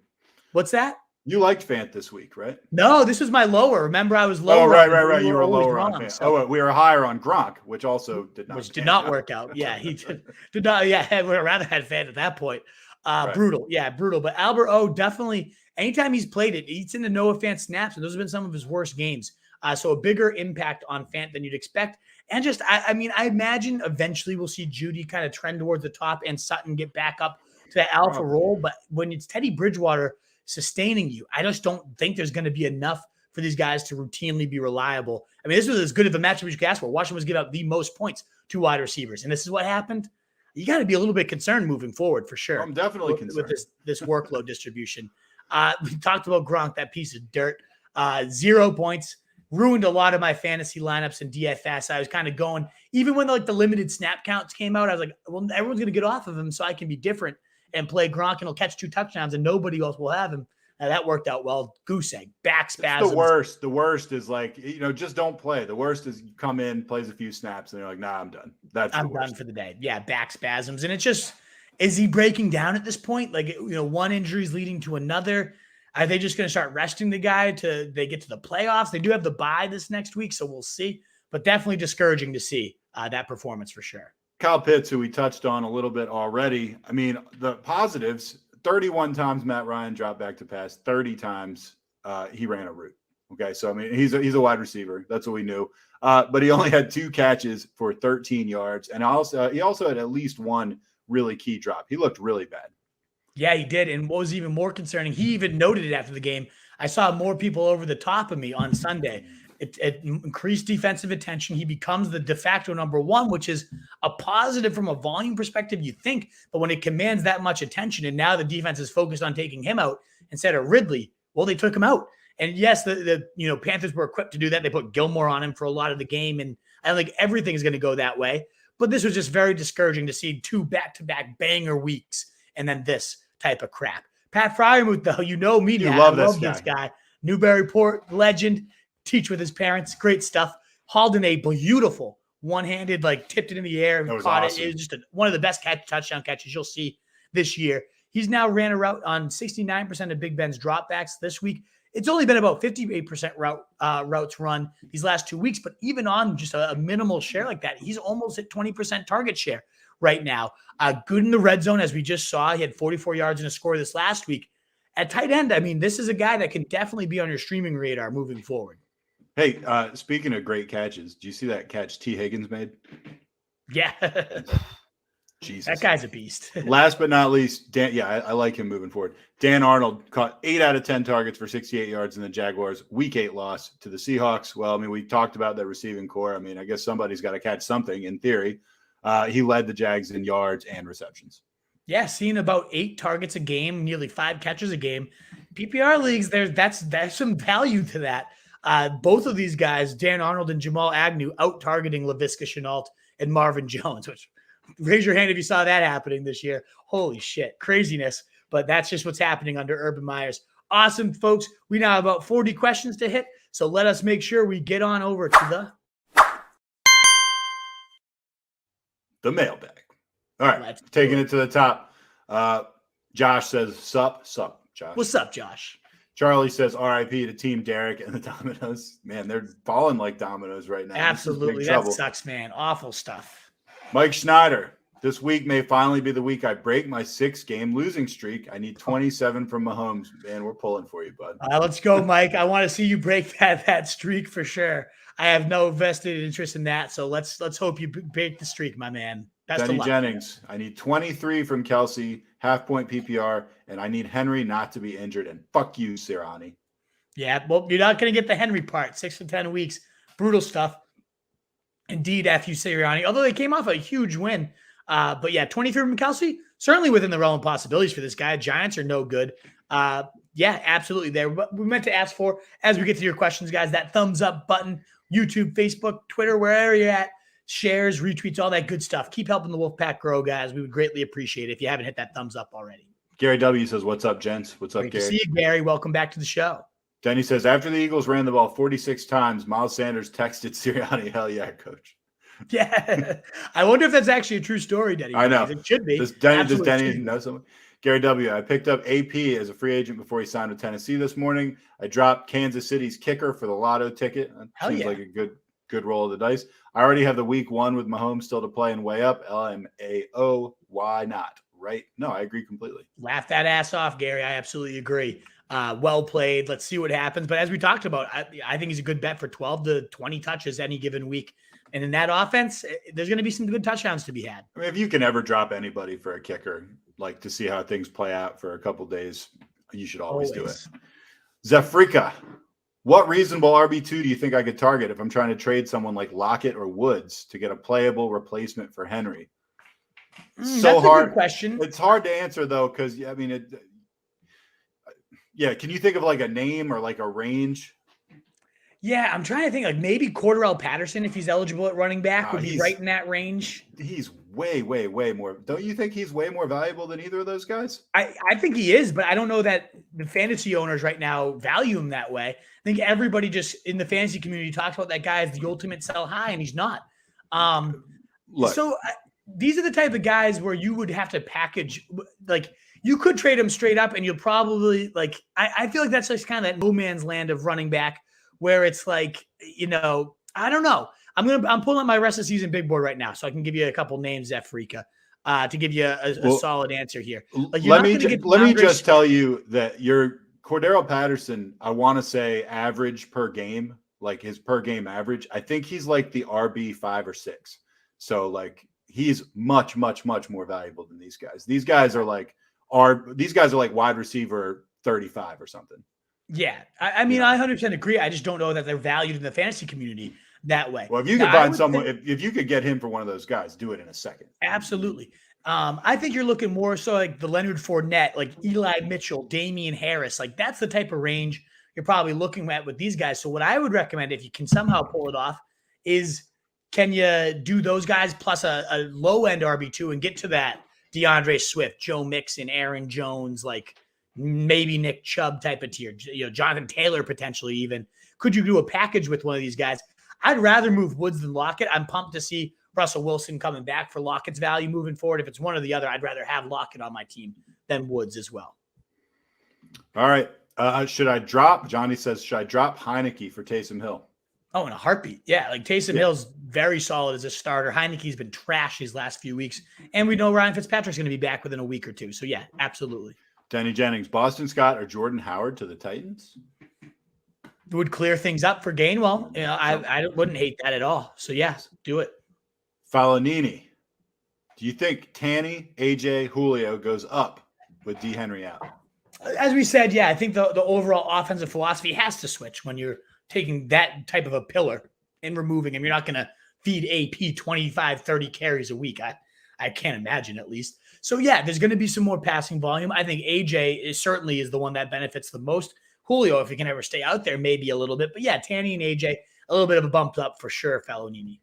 B: What's that?
A: You liked Fant this week, right?
B: No, this was my lower. Remember, I was lower.
A: Oh, right. You were lower on Fant. So. We were higher on Gronk, which also did not
B: work out. Yeah, he did not. Yeah, I would have rather had Fant at that point. Right. Brutal. Yeah, brutal. But Albert O definitely, anytime he's played it, eats into Noah Fant snaps, and those have been some of his worst games. So a bigger impact on Fant than you'd expect. And just, I mean, I imagine eventually we'll see Judy kind of trend towards the top and Sutton get back up to that alpha role. But when it's Teddy Bridgewater sustaining you, I just don't think there's going to be enough for these guys to routinely be reliable. I mean, this was as good of a matchup as you could ask for. Washington was giving up the most points to wide receivers, and this is what happened. You got to be a little bit concerned moving forward for sure.
A: I'm definitely concerned
B: with this workload distribution. We talked about Gronk, that piece of dirt. 0 points. Ruined a lot of my fantasy lineups in DFS. I was kind of going, even when the limited snap counts came out, I was like, well, everyone's going to get off of him so I can be different and play Gronk and he'll catch 2 touchdowns and nobody else will have him. Now, that worked out well. Goose egg, back spasms.
A: The worst is just don't play. The worst is you come in, plays a few snaps, and you're like, nah, I'm done. I'm
B: done for the day. Yeah, back spasms. And it's just, is he breaking down at this point? One injury is leading to another. Are they just going to start resting the guy till they get to the playoffs? They do have the bye this next week, so we'll see. But definitely discouraging to see that performance for sure.
A: Kyle Pitts, who we touched on a little bit already. I mean, the positives, 31 times Matt Ryan dropped back to pass, 30 times he ran a route. Okay, so, I mean, he's a wide receiver. That's what we knew. But he only had 2 catches for 13 yards. And he also had at least 1 really key drop. He looked really bad.
B: Yeah, he did. And what was even more concerning, he even noted it after the game. I saw more people over the top of me on Sunday. It increased defensive attention. He becomes the de facto number 1, which is a positive from a volume perspective, you think. But when it commands that much attention and now the defense is focused on taking him out instead of Ridley, well, they took him out. And yes, the Panthers were equipped to do that. They put Gilmore on him for a lot of the game. And I don't think everything's going to go that way. But this was just very discouraging to see 2 back-to-back banger weeks and then this type of crap. Pat Fryermuth, though, me,
A: I love this
B: guy. Newburyport legend, teach with his parents, great stuff. Hauled in a beautiful one-handed, tipped it in the air and caught awesome. It. It was just one of the best touchdown catches you'll see this year. He's now ran a route on 69% of Big Ben's dropbacks this week. It's only been about 58% routes run these last 2 weeks, but even on just a minimal share like that, he's almost at 20% target share right now. Good in the red zone, as we just saw. He had 44 yards and a score this last week. At tight end, I mean, this is a guy that can definitely be on your streaming radar moving forward.
A: Hey, speaking of great catches, do you see that catch T. Higgins made?
B: Yeah.
A: Jesus.
B: That guy's a beast.
A: Last but not least, I like him moving forward. Dan Arnold caught 8 out of 10 targets for 68 yards in the Jaguars' Week 8 loss to the Seahawks. Well, I mean, we talked about that receiving core. I mean, I guess somebody's got to catch something in theory. He led the Jags in yards and receptions.
B: Yeah, seeing about 8 targets a game, nearly 5 catches a game. PPR leagues, that's some value to that. Both of these guys, Dan Arnold and Jamal Agnew, out-targeting Laviska Shenault and Marvin Jones, which raise your hand if you saw that happening this year. Holy shit, craziness. But that's just what's happening under Urban Meyers. Awesome, folks. We now have about 40 questions to hit, so let us make sure we get on over to
A: the mailbag. All right, taking it to the top. Josh says, sup, Josh.
B: What's up, Josh?
A: Charlie says, RIP to Team Derrick and the Dominoes. Man, they're falling like dominoes right now.
B: Absolutely. That sucks, man. Awful stuff.
A: Mike Schneider, this week may finally be the week I break my 6-game losing streak. I need 27 from Mahomes. Man, we're pulling for you, bud.
B: Let's go, Mike. I want to see you break that streak for sure. I have no vested interest in that, so let's hope you break the streak, my man. Best
A: Denny
B: of luck.
A: Jennings, I need 23 from Kelsey, half-point PPR, and I need Henry not to be injured. And fuck you, Sirianni.
B: Yeah, well, you're not going to get the Henry part. 6 to 10 weeks. Brutal stuff. Indeed, F you, Sirianni. Although they came off a huge win. But yeah, 23 from Kelsey, certainly within the realm of possibilities for this guy. Giants are no good. Yeah, absolutely there. But we meant to ask for, as we get to your questions, guys, that thumbs up button, YouTube, Facebook, Twitter, wherever you're at, shares, retweets, all that good stuff. Keep helping the Wolfpack grow, guys. We would greatly appreciate it if you haven't hit that thumbs up already.
A: Gary W. says, what's up, gents? What's up,
B: Great
A: Gary?
B: to see you, Gary. Welcome back to the show.
A: Denny says, after the Eagles ran the ball 46 times, Miles Sanders texted Sirianni, hell yeah, coach.
B: Yeah. I wonder if that's actually a true story, Denny.
A: I know.
B: It should be.
A: Does Denny know someone? Gary W., I picked up AP as a free agent before he signed with Tennessee this morning. I dropped Kansas City's kicker for the lotto ticket. Seems like a good roll of the dice. I already have the week 1 with Mahomes still to play and way up. LMAO. Why not? Right? No, I agree completely.
B: Laugh that ass off, Gary. I absolutely agree. Well played. Let's see what happens. But as we talked about, I think he's a good bet for 12 to 20 touches any given week. And in that offense, there's going to be some good touchdowns to be had.
A: I mean, if you can ever drop anybody for a kicker, like to see how things play out for a couple days, you should always do it. Zafrika, what reasonable RB2 do you think I could target if I'm trying to trade someone like Lockett or Woods to get a playable replacement for Henry?
B: That's a good question.
A: It's hard to answer, though, because, I mean, can you think of like a name or like a range?
B: Yeah, I'm trying to think like maybe Cordarrelle Patterson, if he's eligible at running back, would be right in that range.
A: He's way more. Don't you think he's way more valuable than either of those guys?
B: I think he is, but I don't know that the fantasy owners right now value him that way. I think everybody just in the fantasy community talks about that guy as the ultimate sell high, and he's not. These are the type of guys where you would have to package, like you could trade him straight up, and you'll probably like. I feel like that's just kind of that no man's land of running back, where it's like, I don't know. I'm pulling up my rest of the season big board right now, so I can give you a couple names, Zafrika, to give you a solid answer here. Like,
A: let me just tell you that your Cordarrelle Patterson, I want to say average per game, like his per game average. I think he's like the RB 5 or 6. So like he's much more valuable than these guys. These guys are like wide receiver 35 or something.
B: Yeah. I mean, I 100% agree. I just don't know that they're valued in the fantasy community that way.
A: Well, if you could find someone, if you could get him for one of those guys, do it in a second.
B: Absolutely. I think you're looking more so like the Leonard Fournette, like Eli Mitchell, Damian Harris. Like that's the type of range you're probably looking at with these guys. So what I would recommend, if you can somehow pull it off, is can you do those guys plus a low-end RB2 and get to that DeAndre Swift, Joe Mixon, Aaron Jones, like maybe Nick Chubb type of tier, Jonathan Taylor potentially even. Could you do a package with one of these guys? I'd rather move Woods than Lockett. I'm pumped to see Russell Wilson coming back for Lockett's value moving forward. If it's one or the other, I'd rather have Lockett on my team than Woods as well.
A: All right. Johnny says, should I drop Heineke for Taysom Hill?
B: Oh, in a heartbeat. Yeah, like Taysom Hill's very solid as a starter. Heineke's been trash these last few weeks. And we know Ryan Fitzpatrick's going to be back within a week or two. So, yeah, absolutely.
A: Danny Jennings, Boston Scott or Jordan Howard to the Titans?
B: Would clear things up for Gainwell. I wouldn't hate that at all. So, yeah, do it.
A: Falanini, do you think Tanny, AJ, Julio goes up with D. Henry out?
B: As we said, yeah, I think the overall offensive philosophy has to switch when you're taking that type of a pillar and removing him. You're not going to feed AP 25, 30 carries a week. I can't imagine, at least. So, yeah, there's going to be some more passing volume. I think AJ certainly is the one that benefits the most Julio, if he can ever stay out there, maybe a little bit. But yeah, Tanny and AJ, a little bit of a bump up for sure, Falonini.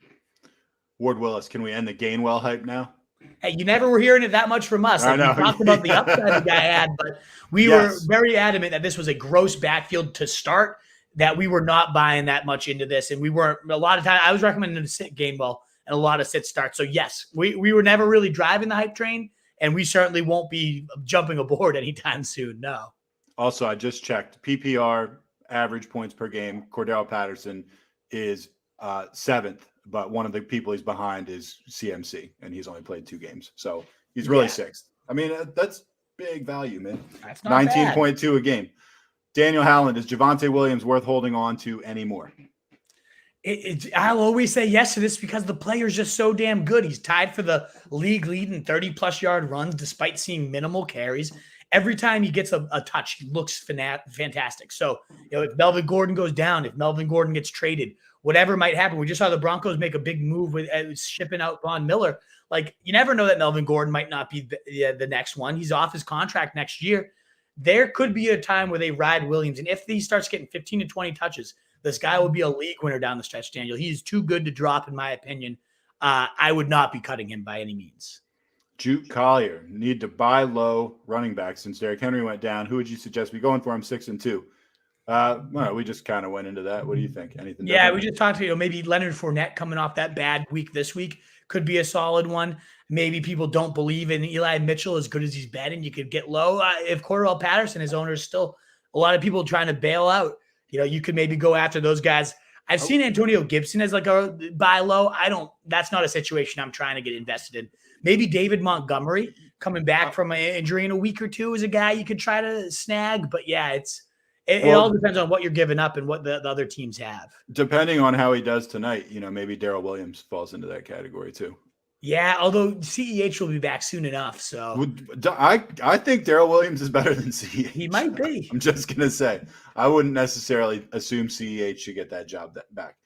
A: Ward Willis, can we end the Gainwell hype now?
B: Hey, you never were hearing it that much from us. Like,
A: I know.
B: We talked about the upside the guy had, but we were very adamant that this was a gross backfield to start, that we were not buying that much into this. And we weren't a lot of time. I was recommending to sit Gainwell and a lot of sit starts. So yes, we were never really driving the hype train, and we certainly won't be jumping aboard anytime soon. No.
A: Also, I just checked PPR average points per game. Cordell Patterson is 7th. But one of the people he's behind is CMC, and he's only played 2 games. So he's really 6th. I mean, that's big value, man.
B: That's not
A: 19.2 a game. Daniel Howland, is Javonte Williams worth holding on to anymore?
B: I'll always say yes to this because the player's just so damn good. He's tied for the league lead in 30-plus yard runs despite seeing minimal carries. Every time he gets a touch, he looks fantastic. So, if Melvin Gordon goes down, if Melvin Gordon gets traded, whatever might happen. We just saw the Broncos make a big move with shipping out Von Miller. Like, you never know that Melvin Gordon might not be the next one. He's off his contract next year. There could be a time where they ride Williams. And if he starts getting 15 to 20 touches, this guy will be a league winner down the stretch, Daniel. He's too good to drop, in my opinion. I would not be cutting him by any means.
A: Juke Collier, need to buy low running back since Derrick Henry went down. Who would you suggest we going for him 6 and 2? Well, we just kind of went into that. What do you think? Anything?
B: Yeah,
A: different?
B: we just talked to maybe Leonard Fournette coming off that bad week this week could be a solid one. Maybe people don't believe in Eli Mitchell as good as he's been, and you could get low. If Cordell Patterson, his owner, is still a lot of people trying to bail out. You could maybe go after those guys. I've seen Antonio Gibson as like a buy low. That's not a situation I'm trying to get invested in. Maybe David Montgomery coming back from an injury in a week or two is a guy you could try to snag. But yeah, it all depends on what you're giving up and what the other teams have.
A: Depending on how he does tonight, maybe Daryl Williams falls into that category too.
B: Yeah, although CEH will be back soon enough. So
A: I think Daryl Williams is better than CEH.
B: He might be.
A: I'm just going to say, I wouldn't necessarily assume CEH should get that job back.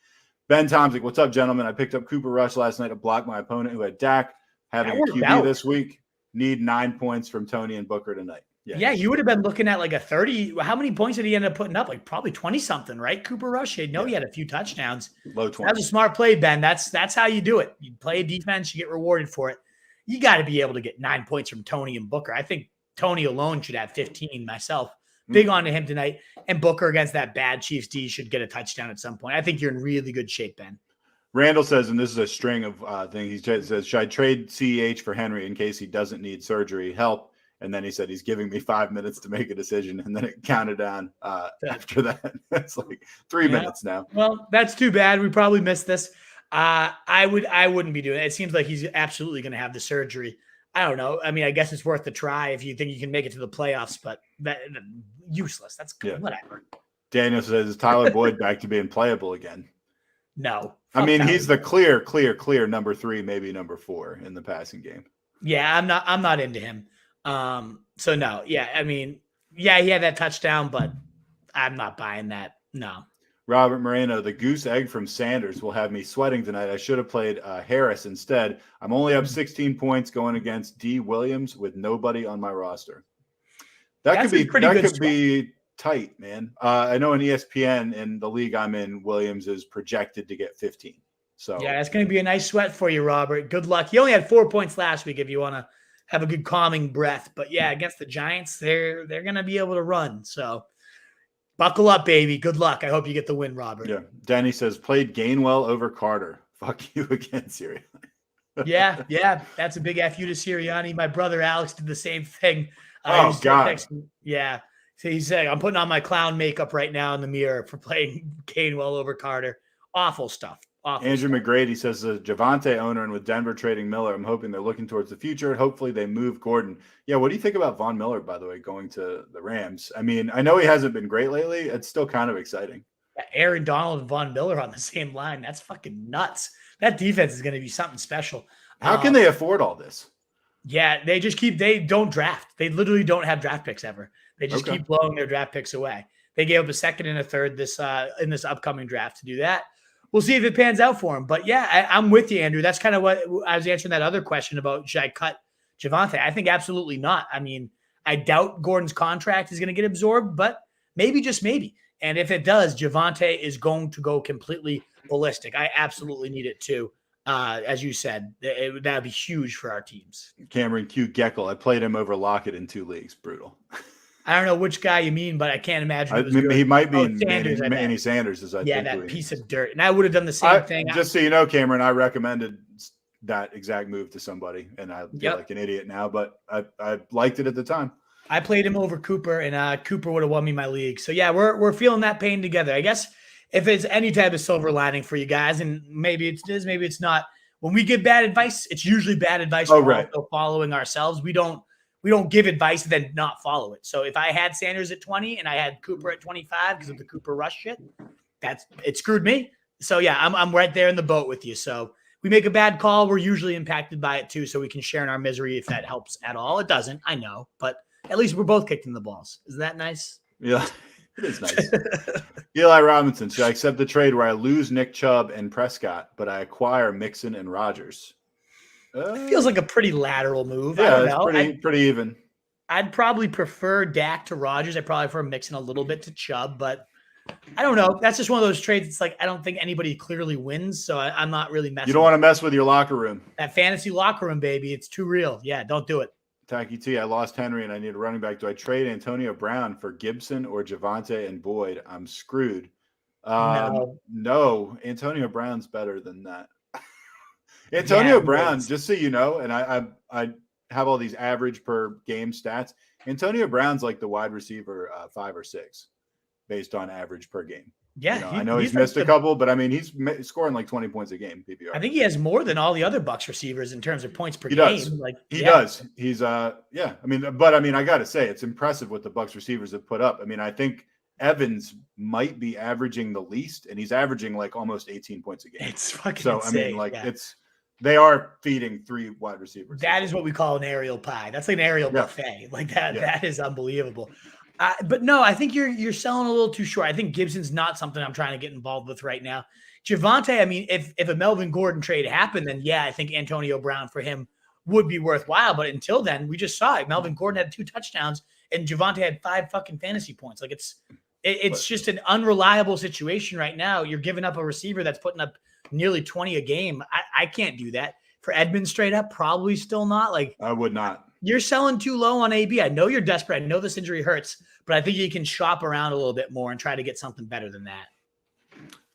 A: Ben Tomzik, what's up, gentlemen? I picked up Cooper Rush last night to block my opponent who had Dak. Having a QB this week, need 9 points from Tony and Booker tonight.
B: Yeah, you would have been looking at like a 30. How many points did he end up putting up? Like probably 20-something, right? Cooper Rush. He had a few touchdowns.
A: Low 20s.
B: That was a smart play, Ben. That's how you do it. You play a defense, you get rewarded for it. You got to be able to get 9 points from Tony and Booker. I think Tony alone should have 15 myself. Big on to him tonight. And Booker against that bad Chiefs D should get a touchdown at some point. I think you're in really good shape, Ben.
A: Randall says, and this is a string of things, he says, should I trade CEH for Henry in case he doesn't need surgery help? And then he said he's giving me 5 minutes to make a decision, and then it counted down after that. It's like 3 minutes now.
B: Well, that's too bad. We probably missed this. I wouldn't be doing it. It seems like he's absolutely going to have the surgery. I don't know. I mean, I guess it's worth a try if you think you can make it to the playoffs, but useless. That's good. Whatever.
A: Daniel says, is Tyler Boyd back to being playable again?
B: No.
A: I mean, he's the clear number 3, maybe number 4 in the passing game.
B: Yeah, I'm not into him. So no. Yeah, I mean, yeah, he had that touchdown, but I'm not buying that. No.
A: Robert Moreno, the goose egg from Sanders will have me sweating tonight. I should have played Harris instead. I'm only up 16 points going against D. Williams with nobody on my roster. That could be tight, man. I know in ESPN in the league I'm in, Williams is projected to get 15. So
B: yeah, that's going to be a nice sweat for you, Robert. Good luck. He only had 4 points last week if you want to have a good calming breath. But yeah, against the Giants, they're going to be able to run. So buckle up, baby. Good luck. I hope you get the win, Robert.
A: Yeah. Danny says, played Gainwell over Carter. Fuck you again, Sirianni.
B: Yeah. That's a big F you to Sirianni. My brother Alex did the same thing.
A: Oh, God.
B: Yeah. So he's saying, I'm putting on my clown makeup right now in the mirror for playing Gainwell over Carter. Awful stuff.
A: Andrew McGrady says the Javonte owner and with Denver trading Miller, I'm hoping they're looking towards the future. Hopefully they move Gordon. Yeah, what do you think about Von Miller, by the way, going to the Rams? I mean, I know he hasn't been great lately. It's still kind of exciting.
B: Aaron Donald and Von Miller on the same line. That's fucking nuts. That defense is going to be something special.
A: How can they afford all this?
B: Yeah, they don't draft. They literally don't have draft picks ever. They just keep blowing their draft picks away. They gave up a second and a third in this upcoming draft to do that. We'll see if it pans out for him. But yeah, I'm with you, Andrew. That's kind of what I was answering that other question about, should I cut Javonte? I think absolutely not. I mean, I doubt Gordon's contract is going to get absorbed, but maybe, just maybe. And if it does, Javonte is going to go completely ballistic. I absolutely need it too. As you said, that would be huge for our teams.
A: Cameron Q. Geckel. I played him over Lockett in 2 leagues. Brutal.
B: I don't know which guy you mean, but I can't imagine.
A: He might be in
B: Sanders,
A: Manny Sanders.
B: That piece of dirt. And I would have done the same thing.
A: Just so you know, Cameron, I recommended that exact move to somebody, and I feel like an idiot now, but I liked it at the time.
B: I played him over Cooper, and Cooper would have won me my league. So yeah, we're feeling that pain together. I guess if it's any type of silver lining for you guys, and maybe it is, maybe it's not. When we give bad advice, it's usually bad advice. Also following ourselves. We don't give advice and then not follow it. So if I had Sanders at 20 and I had Cooper at 25 because of the Cooper rush shit, it screwed me. So yeah, I'm right there in the boat with you. So we make a bad call, we're usually impacted by it too. So we can share in our misery if that helps at all. It doesn't, I know, but at least we're both kicked in the balls. Isn't that nice?
A: Yeah, it is nice. Eli Robinson, should I accept the trade where I lose Nick Chubb and Prescott, but I acquire Mixon and Rodgers?
B: It feels like a pretty lateral move.
A: Yeah, it's pretty even.
B: I'd probably prefer Dak to Rodgers. I'd probably prefer Mixon a little bit to Chubb, but I don't know. That's just one of those trades. It's like I don't think anybody clearly wins, so I'm not really messing.
A: You don't want to mess with your locker room.
B: That fantasy locker room, baby. It's too real. Yeah, don't do it.
A: Tacky T, I lost Henry and I need a running back. Do I trade Antonio Brown for Gibson or Javonte and Boyd? I'm screwed. No, Antonio Brown's better than that. Antonio Brown, just so you know, and I have all these average per game stats. Antonio Brown's like the wide receiver 5 or 6 based on average per game.
B: Yeah,
A: I know he's missed a couple, but I mean, he's scoring like 20 points a game. PPR.
B: I think he has more than all the other Bucs receivers in terms of points per game.
A: Does. He does. He's I got to say, it's impressive what the Bucs receivers have put up. I mean, I think Evans might be averaging the least, and he's averaging like almost 18 points a game.
B: It's fucking insane.
A: I mean, they are feeding 3 wide receivers.
B: That is what we call an aerial pie. That's like an aerial buffet. Like that. Yeah. That is unbelievable. But no, I think you're selling a little too short. I think Gibson's not something I'm trying to get involved with right now. Javonte, I mean, if a Melvin Gordon trade happened, then yeah, I think Antonio Brown for him would be worthwhile. But until then, we just saw it. Melvin Gordon had 2 touchdowns and Javonte had 5 fucking fantasy points. Like it's just an unreliable situation right now. You're giving up a receiver that's putting up nearly 20 a game. I can't do that. For Edmonds straight up, probably still not. Like
A: I would not.
B: You're selling too low on AB. I know you're desperate. I know this injury hurts, but I think you can shop around a little bit more and try to get something better than that.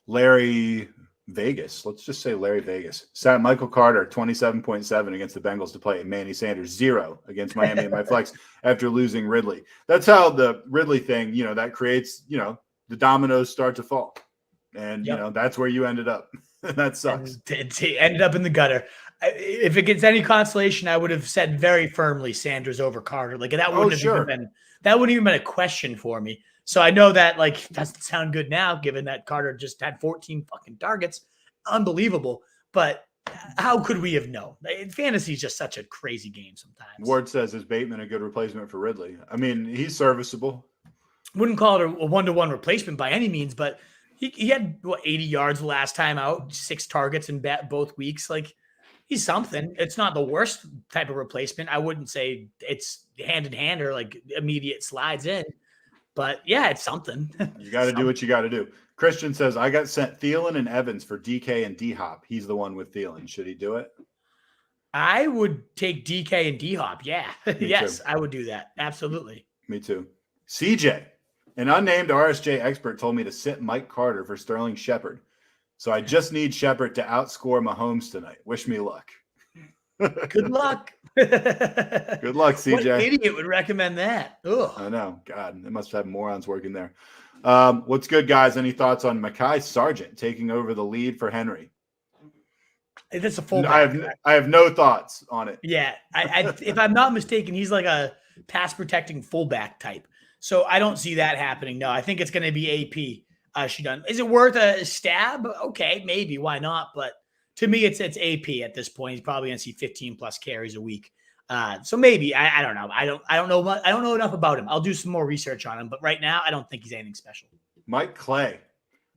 A: Larry Vegas. Let's just say Larry Vegas. Sat Michael Carter, 27.7 against the Bengals to play, and Manny Sanders, 0 against Miami in my flex after losing Ridley. That's how the Ridley thing, that creates, the dominoes start to fall. And, that's where you ended up. That sucks.
B: It ended up in the gutter. If it gets any consolation, I would have said very firmly Sanders over Carter. Like that wouldn't even been a question for me. So I know that doesn't sound good now, given that Carter just had 14 fucking targets. Unbelievable. But how could we have known? Fantasy is just such a crazy game sometimes.
A: Ward says, is Bateman a good replacement for Ridley? I mean, he's serviceable.
B: Wouldn't call it a one-to-one replacement by any means, but he had 80 yards the last time out, 6 targets in both weeks. Like he's something. It's not the worst type of replacement. I wouldn't say it's hand in hand or like immediate slides in, but yeah, it's something.
A: You got to do what you got to do. Christian says, I got sent Thielen and Evans for DK and D-Hop. He's the one with Thielen. Should he do it?
B: I would take DK and D-Hop. Yeah. Yes,
A: too.
B: I would do that. Absolutely.
A: Me too. CJ, an unnamed RSJ expert, told me to sit Mike Carter for Sterling Shepard. So I just need Shepard to outscore Mahomes tonight. Wish me luck.
B: Good luck.
A: Good luck, CJ.
B: What idiot would recommend that? Ugh.
A: I know. God, they must have morons working there. What's good, guys? Any thoughts on Mekhi Sargent taking over the lead for Henry?
B: That's a fullback.
A: I have no thoughts on it.
B: Yeah. If I'm not mistaken, he's like a pass protecting fullback type. So I don't see that happening. No, I think it's going to be AP. She done. Is it worth a stab? Okay, maybe. Why not? But to me, it's AP at this point. He's probably going to see 15 plus carries a week. So maybe I don't know. I don't know enough about him. I'll do some more research on him. But right now, I don't think he's anything special.
A: Mike Clay.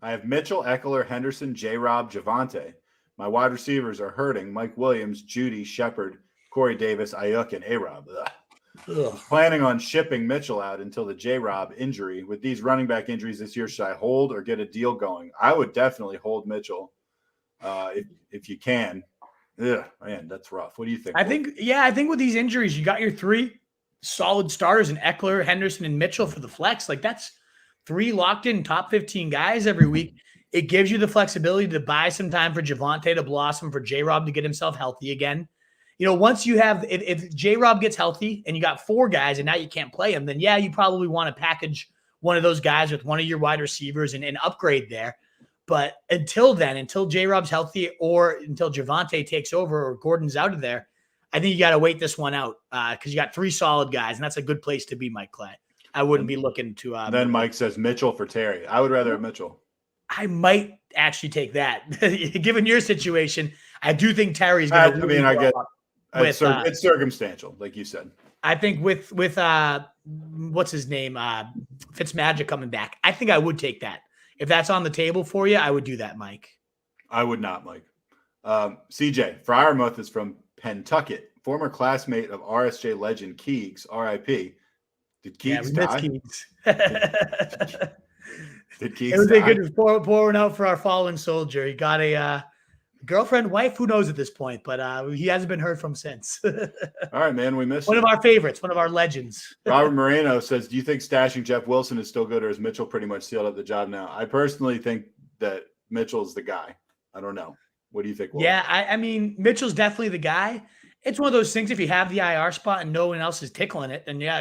A: I have Mitchell, Eckler, Henderson, J-Rob, Javonte. My wide receivers are hurting. Mike Williams, Judy, Shepard, Corey Davis, Ayuk, and A-Rob. Planning on shipping Mitchell out until the J-Rob injury. With these running back injuries this year, should I hold or get a deal going? I would definitely hold Mitchell if you can. Ugh, man, that's rough. What do you think?
B: I think with these injuries, you got your 3 solid starters in Eckler, Henderson, and Mitchell for the flex. Like that's 3 locked in top 15 guys every week. It gives you the flexibility to buy some time for Javonte to blossom, for J-Rob to get himself healthy again. Once you have, if J-Rob gets healthy and you got 4 guys and now you can't play him, then yeah, you probably want to package one of those guys with one of your wide receivers and upgrade there. But until then, until J-Rob's healthy or until Javonte takes over or Gordon's out of there, I think you got to wait this one out because you got 3 solid guys, and that's a good place to be, Mike Clay. I wouldn't be looking to.
A: Then Mike says Mitchell for Terry. I would rather have Mitchell.
B: I might actually take that. Given your situation, I do think Terry's going to.
A: I get it's circumstantial, like you said.
B: I think with what's his name, Fitzmagic coming back, I think I would take that. If that's on the table for you, I would do that, Mike.
A: I would not, Mike. CJ Fryermuth is from Pentucket, former classmate of RSJ legend Keegs, R.I.P. Did Keegs die? Did Keegs
B: it was
A: die?
B: a good pouring out for our fallen soldier. He got a girlfriend, wife, who knows at this point, but he hasn't been heard from since.
A: All right, man, we missed
B: one of our favorites, one of our legends.
A: Robert Moreno says, do you think stashing Jeff Wilson is still good, or is Mitchell pretty much sealed up the job now? I personally think that Mitchell's the guy. I don't know. What do you think, Will?
B: Yeah, I mean, Mitchell's definitely the guy. It's one of those things, if you have the IR spot and no one else is tickling it, then yeah,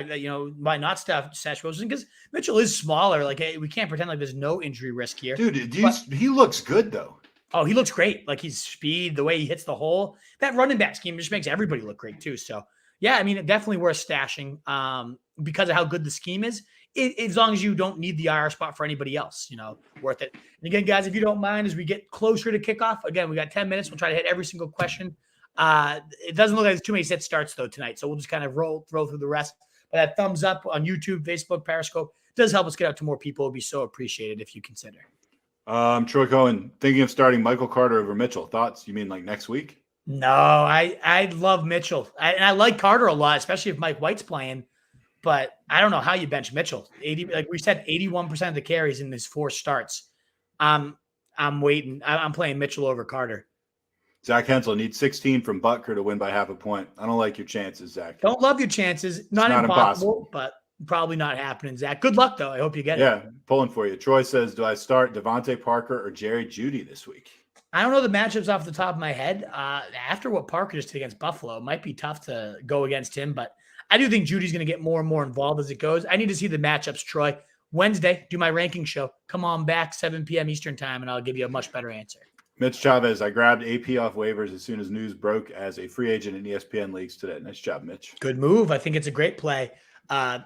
B: why not stash Wilson? Because Mitchell is smaller. Like, hey, we can't pretend like there's no injury risk here.
A: Dude, he looks good, though.
B: Oh, he looks great. Like, his speed, the way he hits the hole. That running back scheme just makes everybody look great, too. So, yeah, I mean, definitely worth stashing because of how good the scheme is. As long as you don't need the IR spot for anybody else, worth it. And again, guys, if you don't mind, as we get closer to kickoff, again, we got 10 minutes. We'll try to hit every single question. It doesn't look like there's too many set starts, though, tonight. So we'll just kind of roll through the rest. But that thumbs up on YouTube, Facebook, Periscope does help us get out to more people. It would be so appreciated if you consider.
A: Troy Cohen, thinking of starting Michael Carter over Mitchell. Thoughts? You mean like next week?
B: No, I love Mitchell. And I like Carter a lot, especially if Mike White's playing. But I don't know how you bench Mitchell. Like we said, 81% of the carries in his 4 starts. I'm waiting. I'm playing Mitchell over Carter.
A: Zach Hensel needs 16 from Butker to win by half a point. I don't like your chances, Zach.
B: Don't love your chances. Not impossible, but probably not happening, Zach. Good luck, though. I hope you get it.
A: Yeah, pulling for you. Troy says, do I start Devonta Parker or Jerry Judy this week?
B: I don't know the matchups off the top of my head. After what Parker just did against Buffalo, it might be tough to go against him, but I do think Judy's going to get more and more involved as it goes. I need to see the matchups, Troy. Wednesday, do my ranking show. Come on back, 7 p.m. Eastern time, and I'll give you a much better answer. Mitch
A: Chavez, I grabbed AP off waivers as soon as news broke as a free agent in ESPN leagues today. Nice job, Mitch.
B: Good move. I think it's a great play.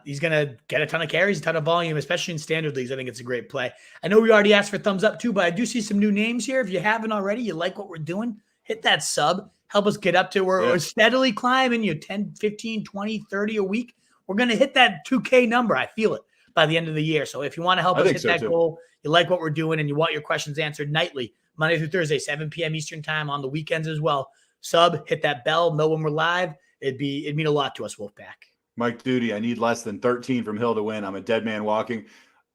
B: He's going to get a ton of carries, a ton of volume, especially in standard leagues. I think it's a great play. I know we already asked for thumbs up too, but I do see some new names here. If you haven't already, you like what we're doing, hit that sub. Help us get up to where we're steadily climbing 10, 15, 20, 30 a week. We're going to hit that 2K number. I feel it by the end of the year. So if you want to help us hit that goal, you like what we're doing, and you want your questions answered nightly, Monday through Thursday, 7 p.m. Eastern time, on the weekends as well. Sub, hit that bell, know when we're live. It'd mean a lot to us, Wolfpack.
A: Mike Duty, I need less than 13 from Hill to win. I'm a dead man walking.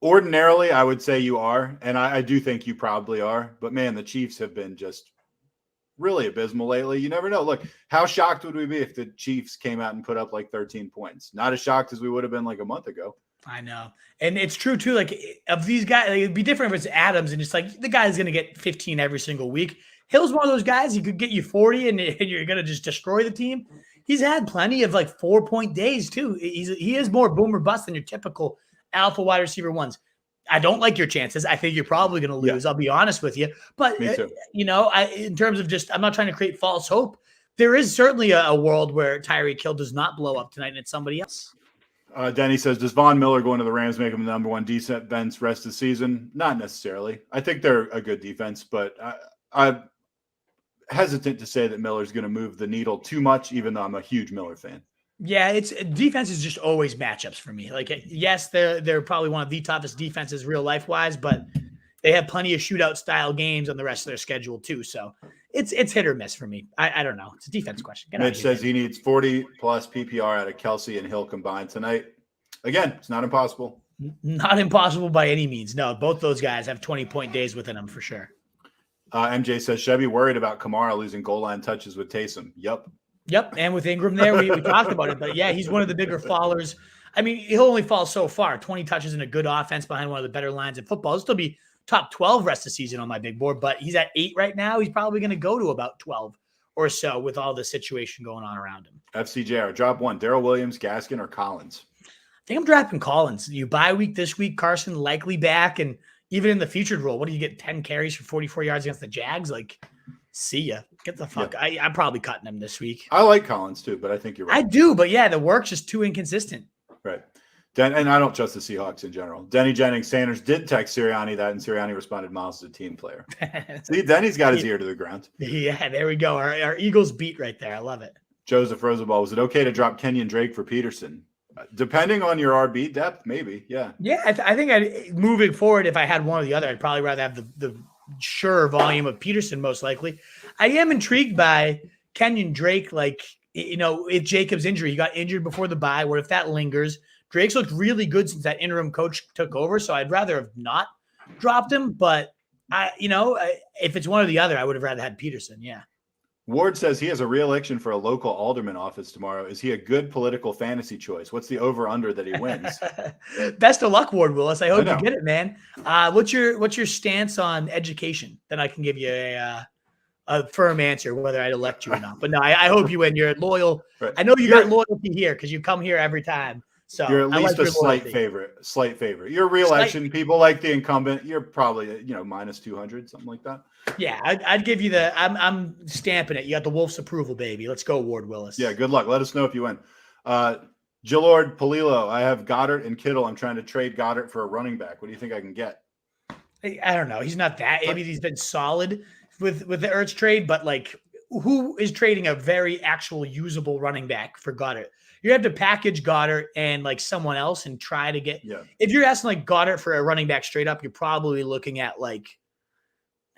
A: Ordinarily, I would say you are, and I do think you probably are. But, man, the Chiefs have been just really abysmal lately. You never know. Look, how shocked would we be if the Chiefs came out and put up like 13 points? Not as shocked as we would have been like a month ago.
B: I know. And it's true, too. Like, of these guys, like, it'd be different if it's Adams and it's like the guy's going to get 15 every single week. Hill's one of those guys, he could get you 40 and you're going to just destroy the team. He's had plenty of like 4-point days, too. He is more boom or bust than your typical alpha wide receiver ones. I don't like your chances. I think you're probably going to lose. Yeah. I'll be honest with you. But, in terms of just, I'm not trying to create false hope. There is certainly a world where Tyreek Hill does not blow up tonight and it's somebody else.
A: Denny says, does Von Miller going to the Rams make him the number one defense rest of the season? Not necessarily. I think they're a good defense, but I'm hesitant to say that Miller's going to move the needle too much, even though I'm a huge Miller fan.
B: Yeah, it's defense is just always matchups for me. Like, yes, they're probably one of the toughest defenses real life wise, but they have plenty of shootout style games on the rest of their schedule too. So it's hit or miss for me. I don't know. It's a defense question.
A: Mitch says he needs 40 plus PPR out of Kelsey and Hill combined tonight. Again, it's not impossible.
B: Not impossible by any means. No, both those guys have 20-point days within them for sure.
A: MJ says, should I be worried about Kamara losing goal line touches with Taysom?
B: Yep. And with Ingram there, we talked about it. But yeah, he's one of the bigger fallers. I mean, he'll only fall so far. 20 touches in a good offense behind one of the better lines in football. He'll still be top 12 rest of the season on my big board, but he's at 8 right now. He's probably going to go to about 12 or so with all the situation going on around him.
A: FCJR, drop one. Daryl Williams, Gaskin, or Collins?
B: I think I'm dropping Collins. You bye week this week, Carson likely back, and even in the featured role, what do you get? 10 carries for 44 yards against the Jags? Like, see ya. Get the fuck. Yeah. I'm probably cutting him this week.
A: I like Collins too, but I think you're right.
B: I do, but yeah, the work's just too inconsistent.
A: Right. And I don't trust the Seahawks in general. Denny Jennings Sanders did text Sirianni that, and Sirianni responded, Miles is a team player. See, Denny's got his ear to the ground.
B: Yeah, there we go. Our Eagles beat right there. I love it.
A: Joseph Rosenball, was it okay to drop Kenyon Drake for Peterson? Depending on your RB depth, maybe. Yeah.
B: Yeah, I think moving forward, if I had one or the other, I'd probably rather have the sure volume of Peterson, most likely. I am intrigued by Kenyon Drake. Like, if Jacobs' injury, he got injured before the bye. What if that lingers? Drake's looked really good since that interim coach took over, so I'd rather have not dropped him. But if it's one or the other, I would have rather had Peterson. Yeah.
A: Ward says he has a re-election for a local alderman office tomorrow. Is he a good political fantasy choice? What's the over/under that he wins?
B: Best of luck, Ward Willis. I hope you get it, man. What's your stance on education? Then I can give you a firm answer whether I'd elect you or not. But no, I hope you win. You're loyal. Right. I know you got loyalty here because you come here every time. So
A: you're at least a slight favorite. Your re-election, people like the incumbent. You're probably minus 200, something like that.
B: Yeah, I'd give you I'm stamping it. You got the Wolf's approval, baby. Let's go, Ward Willis.
A: Yeah, good luck. Let us know if you win. Gillard Polillo, I have Goddard and Kittle. I'm trying to trade Goddard for a running back. What do you think I can get?
B: I don't know. He's not that. I mean, he's been solid with the Ertz trade, but like, who is trading a very actual usable running back for Goddard? You have to package Goddard and like someone else and try to get. Yeah. If you're asking like Goddard for a running back straight up, you're probably looking at like,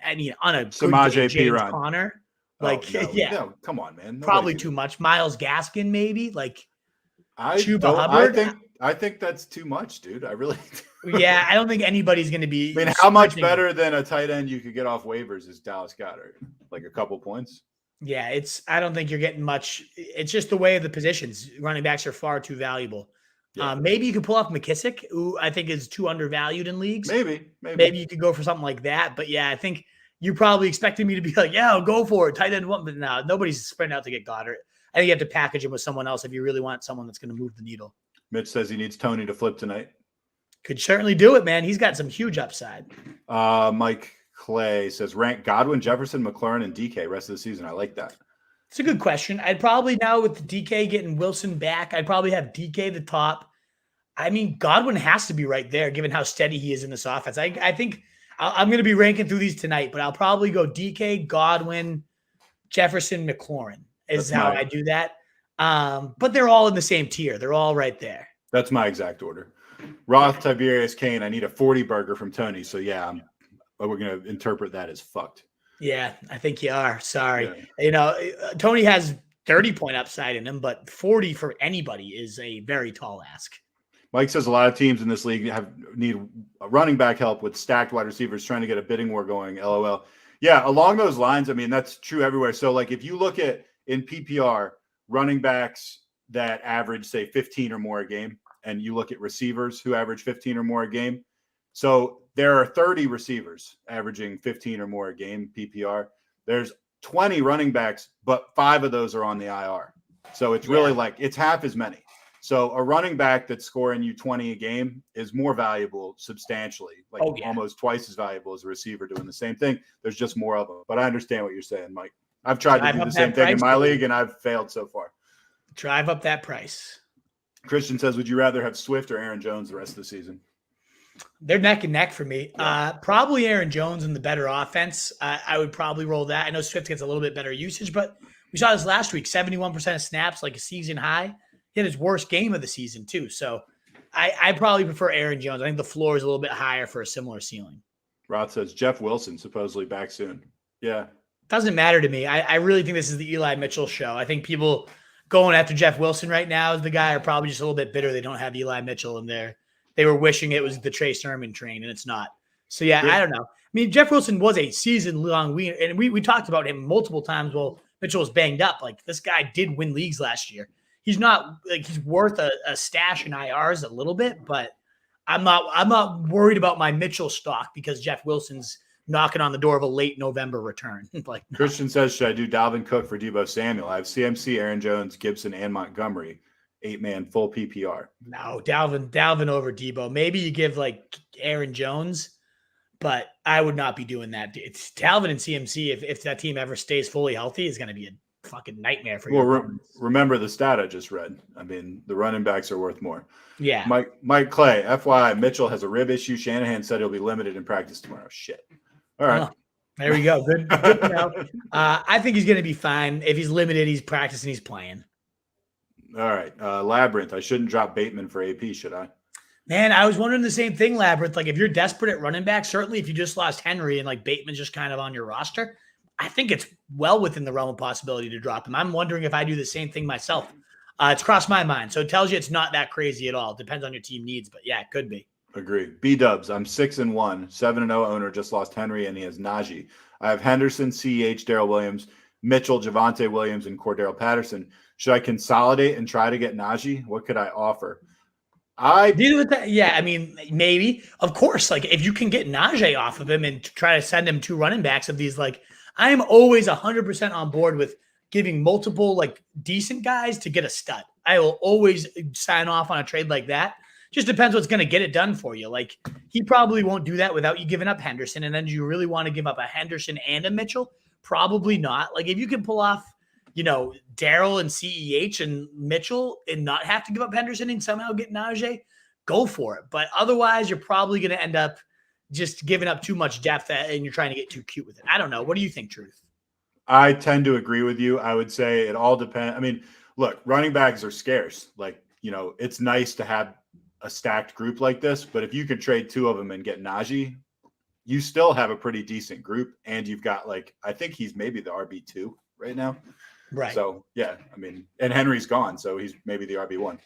B: on a
A: Samaje
B: James Conner. Like,
A: no, come on, man.
B: Probably too much. Miles Gaskin, maybe. Like,
A: Chuba Hubbard. I think that's too much, dude. I really.
B: Yeah, I don't think anybody's going to be.
A: I mean, how much better than a tight end you could get off waivers is Dallas Goedert? Like a couple points.
B: Yeah, I don't think you're getting much. It's just the way of the positions. Running backs are far too valuable. Yeah. Maybe you could pull off McKissick, who I think is too undervalued in leagues.
A: Maybe
B: you could go for something like that. But yeah, I think you're probably expecting me to be like, yeah, I'll go for it. Tight end one, but no, nobody's sprinting out to get Goddard. I think you have to package him with someone else if you really want someone that's going to move the needle.
A: Mitch says he needs Tony to flip tonight.
B: Could certainly do it, man. He's got some huge upside.
A: Mike Clay says rank Godwin, Jefferson, McLaurin, and DK rest of the season. I like that.
B: It's a good question. I'd probably now with the DK getting Wilson back, I'd probably have DK the top. I mean, Godwin has to be right there given how steady he is in this offense. I think I'm going to be ranking through these tonight, but I'll probably go DK, Godwin, Jefferson, McLaurin is how I do that. But they're all in the same tier. They're all right there.
A: That's my exact order. Roth, Tiberius, Kane. I need a 40 burger from Tony. So yeah, we're going to interpret that as fucked.
B: Yeah, I think you are. Sorry. Yeah. Tony has 30-point upside in him, but 40 for anybody is a very tall ask.
A: Mike says a lot of teams in this league need a running back help with stacked wide receivers trying to get a bidding war going. LOL. Yeah, along those lines, I mean, that's true everywhere. So like if you look at in PPR running backs that average, say, 15 or more a game, and you look at receivers who average 15 or more a game. So there are 30 receivers averaging 15 or more a game PPR. There's 20 running backs, but 5 of those are on the IR. So it's really like it's half as many. So a running back that's scoring you 20 a game is more valuable substantially, almost twice as valuable as a receiver doing the same thing. There's just more of them. But I understand what you're saying, Mike. I've tried to do the same thing in my league, and I've failed so far.
B: Drive up that price. Christian
A: says, would you rather have Swift or Aaron Jones the rest of the season?
B: They're neck and neck for me. Probably Aaron Jones in the better offense. I would probably roll that. I know Swift gets a little bit better usage, but we saw this last week, 71% of snaps, like a season high. He had his worst game of the season too. So I probably prefer Aaron Jones. I think the floor is a little bit higher for a similar ceiling.
A: Roth says Jeff Wilson supposedly back soon. Yeah.
B: Doesn't matter to me. I really think this is the Eli Mitchell show. I think people going after Jeff Wilson right now as the guy are probably just a little bit bitter they don't have Eli Mitchell in there. They were wishing it was the Trey Sermon train, and it's not. So, yeah, I don't know. I mean, Jeff Wilson was a season-long winner, and we talked about him multiple times. Well, Mitchell was banged up. Like, this guy did win leagues last year. He's not – like, he's worth a stash in IRs a little bit, but I'm not worried about my Mitchell stock because Jeff Wilson's knocking on the door of a late November return. Like, no.
A: Christian says, should I do Dalvin Cook for Deebo Samuel? I have CMC, Aaron Jones, Gibson, and Montgomery. 8-man full PPR.
B: No, Dalvin over Deebo. Maybe you give like Aaron Jones, but I would not be doing that. It's Dalvin and CMC. If that team ever stays fully healthy, is going to be a fucking nightmare for you.
A: Well, remember the stat I just read. I mean, the running backs are worth more.
B: Yeah.
A: Mike Clay, FYI, Mitchell has a rib issue. Shanahan said he'll be limited in practice tomorrow. Shit. All right.
B: There we go. Good to know. I think he's going to be fine. If he's limited, he's practicing, he's playing.
A: All right. Labyrinth. I shouldn't drop Bateman for AP, should I?
B: Man, I was wondering the same thing, Labyrinth. Like, if you're desperate at running back, certainly if you just lost Henry and like Bateman's just kind of on your roster, I think it's well within the realm of possibility to drop him. I'm wondering if I do the same thing myself. It's crossed my mind. So it tells you it's not that crazy at all. It depends on your team needs, but yeah, it could be.
A: Agree. B-dubs. I'm 6-1, 7-0 owner, just lost Henry, and he has Najee. I have Henderson, CEH, Daryl Williams, Mitchell, Javonte Williams, and Cordero Patterson. Should I consolidate and try to get Najee? What could I offer?
B: Yeah, I mean, maybe. Of course, like if you can get Najee off of him and try to send him 2 running backs of these, like I am always 100% on board with giving multiple like decent guys to get a stud. I will always sign off on a trade like that. Just depends what's going to get it done for you. Like he probably won't do that without you giving up Henderson. And then do you really want to give up a Henderson and a Mitchell? Probably not. Like if you can pull off, Daryl and CEH and Mitchell and not have to give up Henderson and somehow get Najee, go for it. But otherwise, you're probably going to end up just giving up too much depth and you're trying to get too cute with it. I don't know. What do you think, Truth?
A: I tend to agree with you. I would say it all depends. I mean, look, running backs are scarce. Like, it's nice to have a stacked group like this, but if you could trade 2 of them and get Najee, you still have a pretty decent group. And you've got I think he's maybe the RB2 right now.
B: Right.
A: So, yeah, I mean, and Henry's gone, so he's maybe the RB1.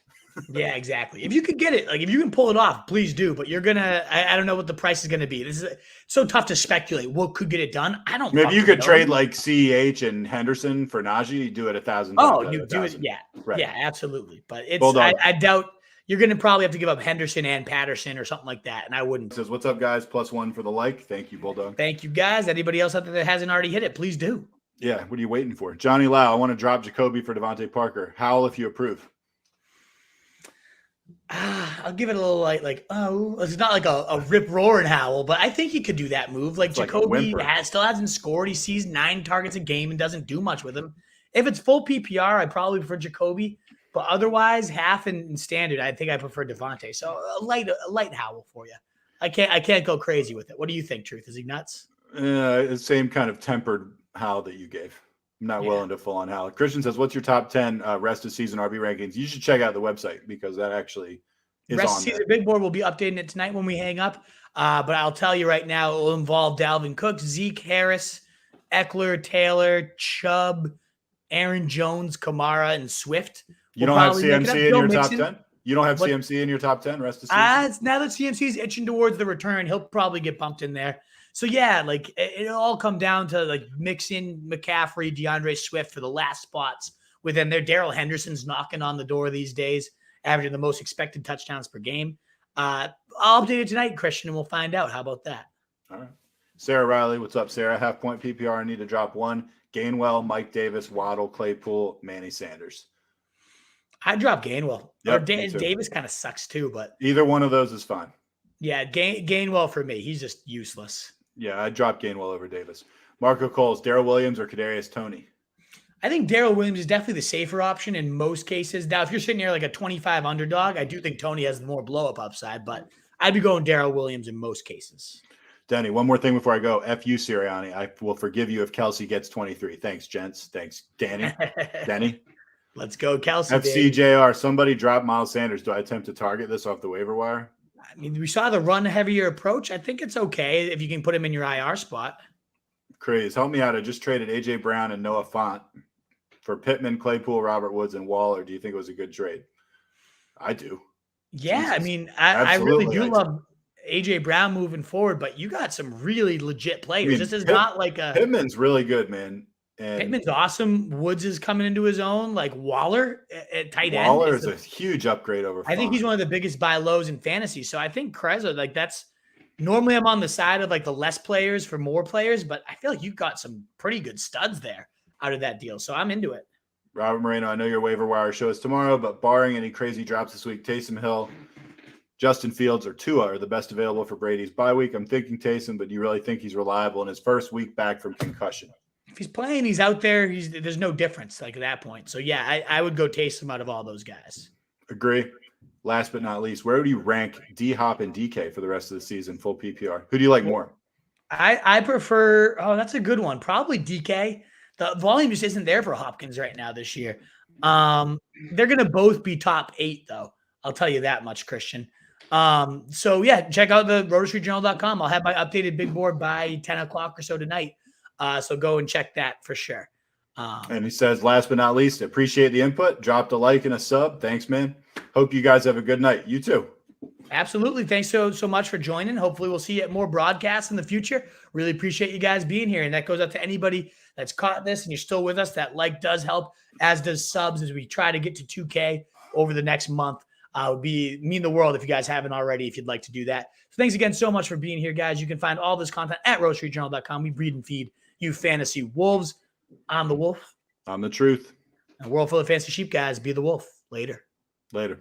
B: Yeah, exactly. If you could get it, like if you can pull it off, please do. But you're I don't know what the price is going to be. This is so tough to speculate what could get it done. I don't.
A: Maybe you could trade like CEH and Henderson for Najee. You do it $1,000.
B: Oh, you do it. Yeah, right. Yeah, absolutely. But it's I doubt you're going to probably have to give up Henderson and Patterson or something like that. And I wouldn't.
A: It says, what's up, guys? +1 for the like. Thank you, Bulldog.
B: Thank you, guys. Anybody else out there that hasn't already hit it, please do.
A: Yeah, what are you waiting for? Johnny Lau, I want to drop Jacoby for Devonta Parker. Howl if you approve.
B: I'll give it a little it's not like a rip-roaring howl, but I think he could do that move. Like Jacoby still hasn't scored. He sees 9 targets a game and doesn't do much with him. If it's full PPR, I probably prefer Jacoby, but otherwise, half and standard, I think I prefer Devonta. So a light howl for you. I can't go crazy with it. What do you think, Truth? Is he nuts?
A: Same kind of tempered howl that you gave. I'm not willing to full on howl. Christian says, what's your top 10 rest of season RB rankings? You should check out the website because that actually is
B: rest
A: on
B: of season there. Big board will be updating it tonight when we hang up. But I'll tell you right now, it will involve Dalvin Cook, Zeke, Harris, Eckler, Taylor, Chubb, Aaron Jones, Kamara, and Swift.
A: You don't have CMC in your top 10? You don't have CMC in your top 10 rest of season?
B: Now that CMC is itching towards the return, he'll probably get bumped in there. So, yeah, like it'll all come down to like mixing McCaffrey, DeAndre Swift for the last spots within there. Daryl Henderson's knocking on the door these days, averaging the most expected touchdowns per game. I'll update it tonight, Christian, and we'll find out. How about that?
A: All right. Sarah Riley, what's up, Sarah? Half-point PPR, I need to drop 1. Gainwell, Mike Davis, Waddle, Claypool, Manny Sanders.
B: I drop Gainwell.
A: Yep,
B: Davis kind of sucks too, but
A: either one of those is fine.
B: Yeah, Gainwell for me. He's just useless.
A: Yeah, I dropped Gainwell over Davis. Marco Coles, Daryl Williams, or Kadarius Toney?
B: I think Daryl Williams is definitely the safer option in most cases. Now, if you're sitting here like a 25 underdog, I do think Toney has the more blow-up upside, but I'd be going Daryl Williams in most cases.
A: Denny, one more thing before I go. F you, Sirianni. I will forgive you if Kelsey gets 23. Thanks, gents. Thanks, Danny. Denny.
B: Let's go, Kelsey.
A: FCJR, somebody drop Miles Sanders. Do I attempt to target this off the waiver wire?
B: I mean, we saw the run heavier approach. I think it's okay if you can put him in your IR spot.
A: Craze, help me out. I just traded A.J. Brown and Noah Fant for Pittman, Claypool, Robert Woods, and Waller. Do you think it was a good trade? I do.
B: Yeah,
A: Jesus.
B: I mean, I really do love A.J. Brown moving forward, but you got some really legit players. I mean, this is not like a...
A: Pittman's really good, man.
B: And Pittman's awesome. Woods is coming into his own. Like Waller at tight end.
A: Waller is a huge upgrade over Font.
B: I think he's one of the biggest buy lows in fantasy. So I think Kreza, like that's... Normally I'm on the side of like the less players for more players, but I feel like you've got some pretty good studs there out of that deal. So I'm into it.
A: Robert Moreno, I know your waiver wire show is tomorrow, but barring any crazy drops this week, Taysom Hill, Justin Fields, or Tua are the best available for Brady's bye week. I'm thinking Taysom, but do you really think he's reliable in his first week back from concussion?
B: If he's playing, he's out there. There's no difference like at that point. So yeah, I would go Taysom out of all those guys.
A: Agree. Last but not least, where do you rank D-Hop and DK for the rest of the season, full PPR? Who do you like more?
B: I prefer, that's a good one. Probably DK. The volume just isn't there for Hopkins right now this year. They're going to both be top 8, though. I'll tell you that much, Christian. So, yeah, check out the RotoStreetJournal.com. I'll have my updated big board by 10 o'clock or so tonight. So go and check that for sure.
A: And he says, last but not least, appreciate the input. Dropped a like and a sub. Thanks, man. Hope you guys have a good night. You too.
B: Absolutely. Thanks so much for joining. Hopefully we'll see you at more broadcasts in the future. Really appreciate you guys being here. And that goes out to anybody that's caught this and you're still with us. That like does help, as does subs, as we try to get to 2K over the next month. It would mean the world if you guys haven't already, if you'd like to do that. So thanks again so much for being here, guys. You can find all this content at RotoStreetJournal.com. We breed and feed you fantasy wolves. I'm the wolf.
A: I'm the truth.
B: A world full of fantasy sheep, guys. Be the wolf. Later.
A: Later.